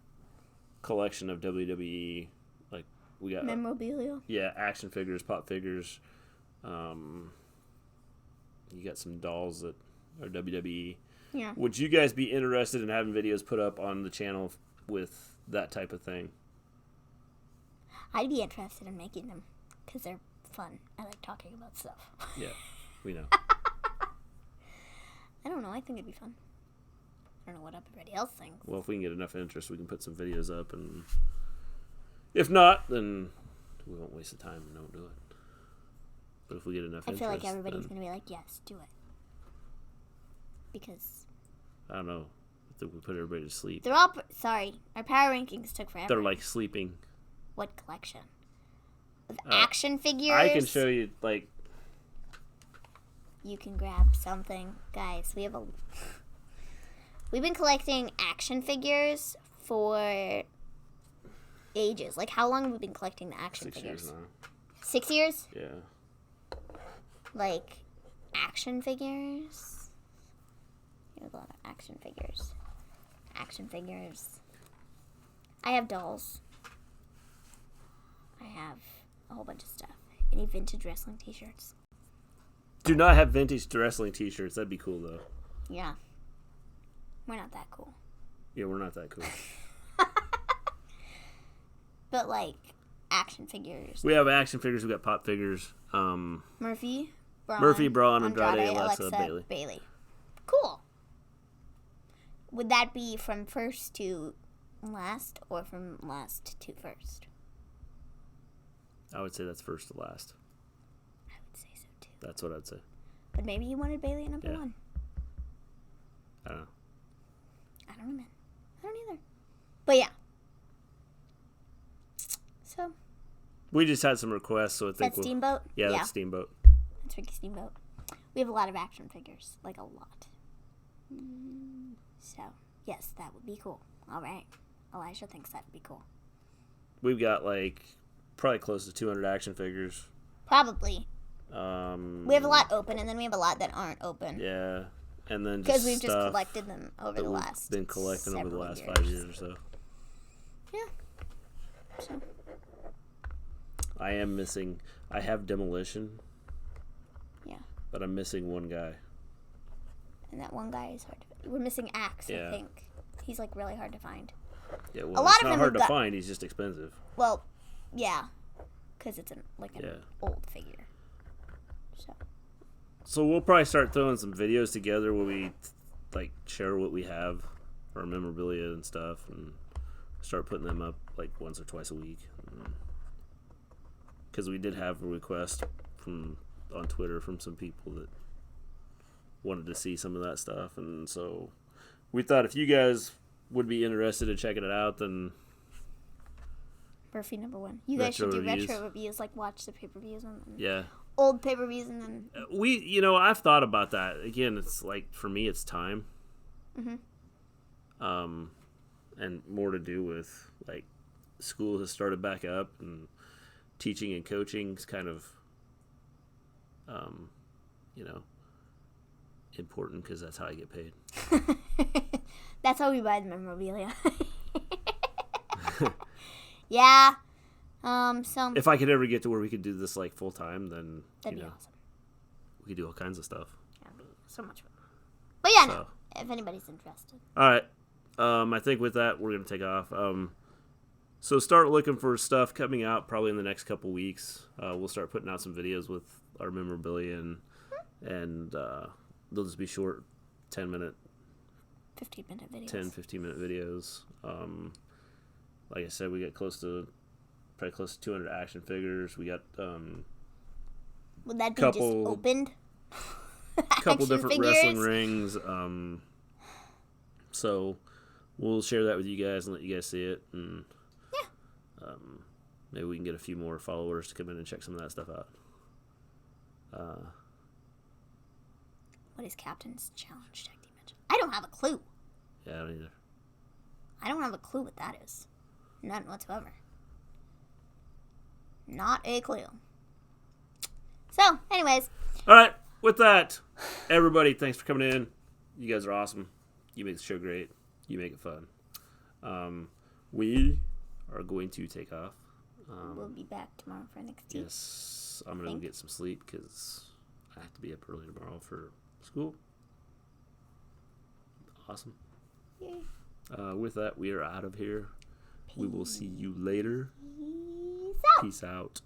collection of WWE, like we got memorabilia? Yeah, action figures, pop figures. You got some dolls that are WWE. Yeah. Would you guys be interested in having videos put up on the channel with that type of thing? I'd be interested in making them because they're fun. I like talking about stuff. Yeah, we know. I don't know. I think it'd be fun. I don't know what everybody else thinks. Well, if we can get enough interest, we can put some videos up, and if not, then we won't waste the time and don't do it. But if we get enough interest, I feel like everybody's going to be like, yes, do it. Because I don't know. I think we put everybody to sleep. They're all... Sorry. Our power rankings took forever. They're like sleeping. What collection? With action figures? I can show you, like... You can grab something. Guys, we have a... We've been collecting action figures for ages. Like, how long have we been collecting the action 6 figures? years now. 6 years? Yeah. Like, action figures? There's a lot of action figures. Action figures. I have dolls. I have a whole bunch of stuff. Any vintage wrestling t-shirts? Do not have vintage wrestling t-shirts. That'd be cool, though. Yeah. We're not that cool. Yeah, we're not that cool. But, like, action figures. We have action figures. We got pop figures. Murphy, Braun, Andrade, Alexa, Bayley. Cool. Would that be from first to last or from last to first? I would say that's first to last. I would say so, too. That's what I'd say. But maybe you wanted Bayley at number 1. I don't know. I don't know, man. I don't either. But yeah. So. We just had some requests, so I think That's Steamboat? Yeah, that's Steamboat. That's Ricky Steamboat. We have a lot of action figures. Like, a lot. So, yes, that would be cool. All right. Elijah thinks that would be cool. We've got, like, probably close to 200 action figures. Probably. We have a lot open, and then we have a lot that aren't open. Yeah. And then because we've just collected them over the last been collecting over the last years. 5 years or so. Yeah. So. I am missing. I have Demolition. Yeah. But I'm missing one guy. And that one guy is hard to find. We're missing Axe, yeah. I think. He's like really hard to find. Yeah, well, it's not hard to find. He's just expensive. Well, yeah. Because it's an old figure. So we'll probably start throwing some videos together where we like share what we have, our memorabilia and stuff, and start putting them up like once or twice a week. Because we did have a request on Twitter from some people that wanted to see some of that stuff, and so we thought if you guys would be interested in checking it out, then Murphy number 1. You guys should do retro reviews, like watch the pay-per-views and old pay-per-views, and then I've thought about that. Again, it's like for me, it's time. And more to do with like school has started back up, and teaching and coaching is kind of important because that's how I get paid. That's how we buy the memorabilia. Yeah. So if I could ever get to where we could do this like full time, then that'd be awesome. We could do all kinds of stuff. That'd be so much fun. But yeah, no, if anybody's interested. All right. I think with that we're gonna take off. So start looking for stuff coming out probably in the next couple weeks. We'll start putting out some videos with our memorabilia, and they'll just be short 10-minute, 15-minute videos. 10-15-minute videos. Like I said, we got probably close to 200 action figures. We got would that be just opened? a couple Action different figures. wrestling rings. So we'll share that with you guys and let you guys see it, and maybe we can get a few more followers to come in and check some of that stuff out. What is Captain's Challenge Tag Team match? I don't have a clue. Yeah, I don't either. I don't have a clue what that is. None whatsoever. Not a clue. So, anyways. All right, with that, everybody, thanks for coming in. You guys are awesome. You make the show great. You make it fun. We are going to take off. We'll be back tomorrow for NXT. Yes, I'm going to go get some sleep because I have to be up early tomorrow for school. Awesome. Yay. With that, we are out of here. We will see you later. Peace out. Peace out.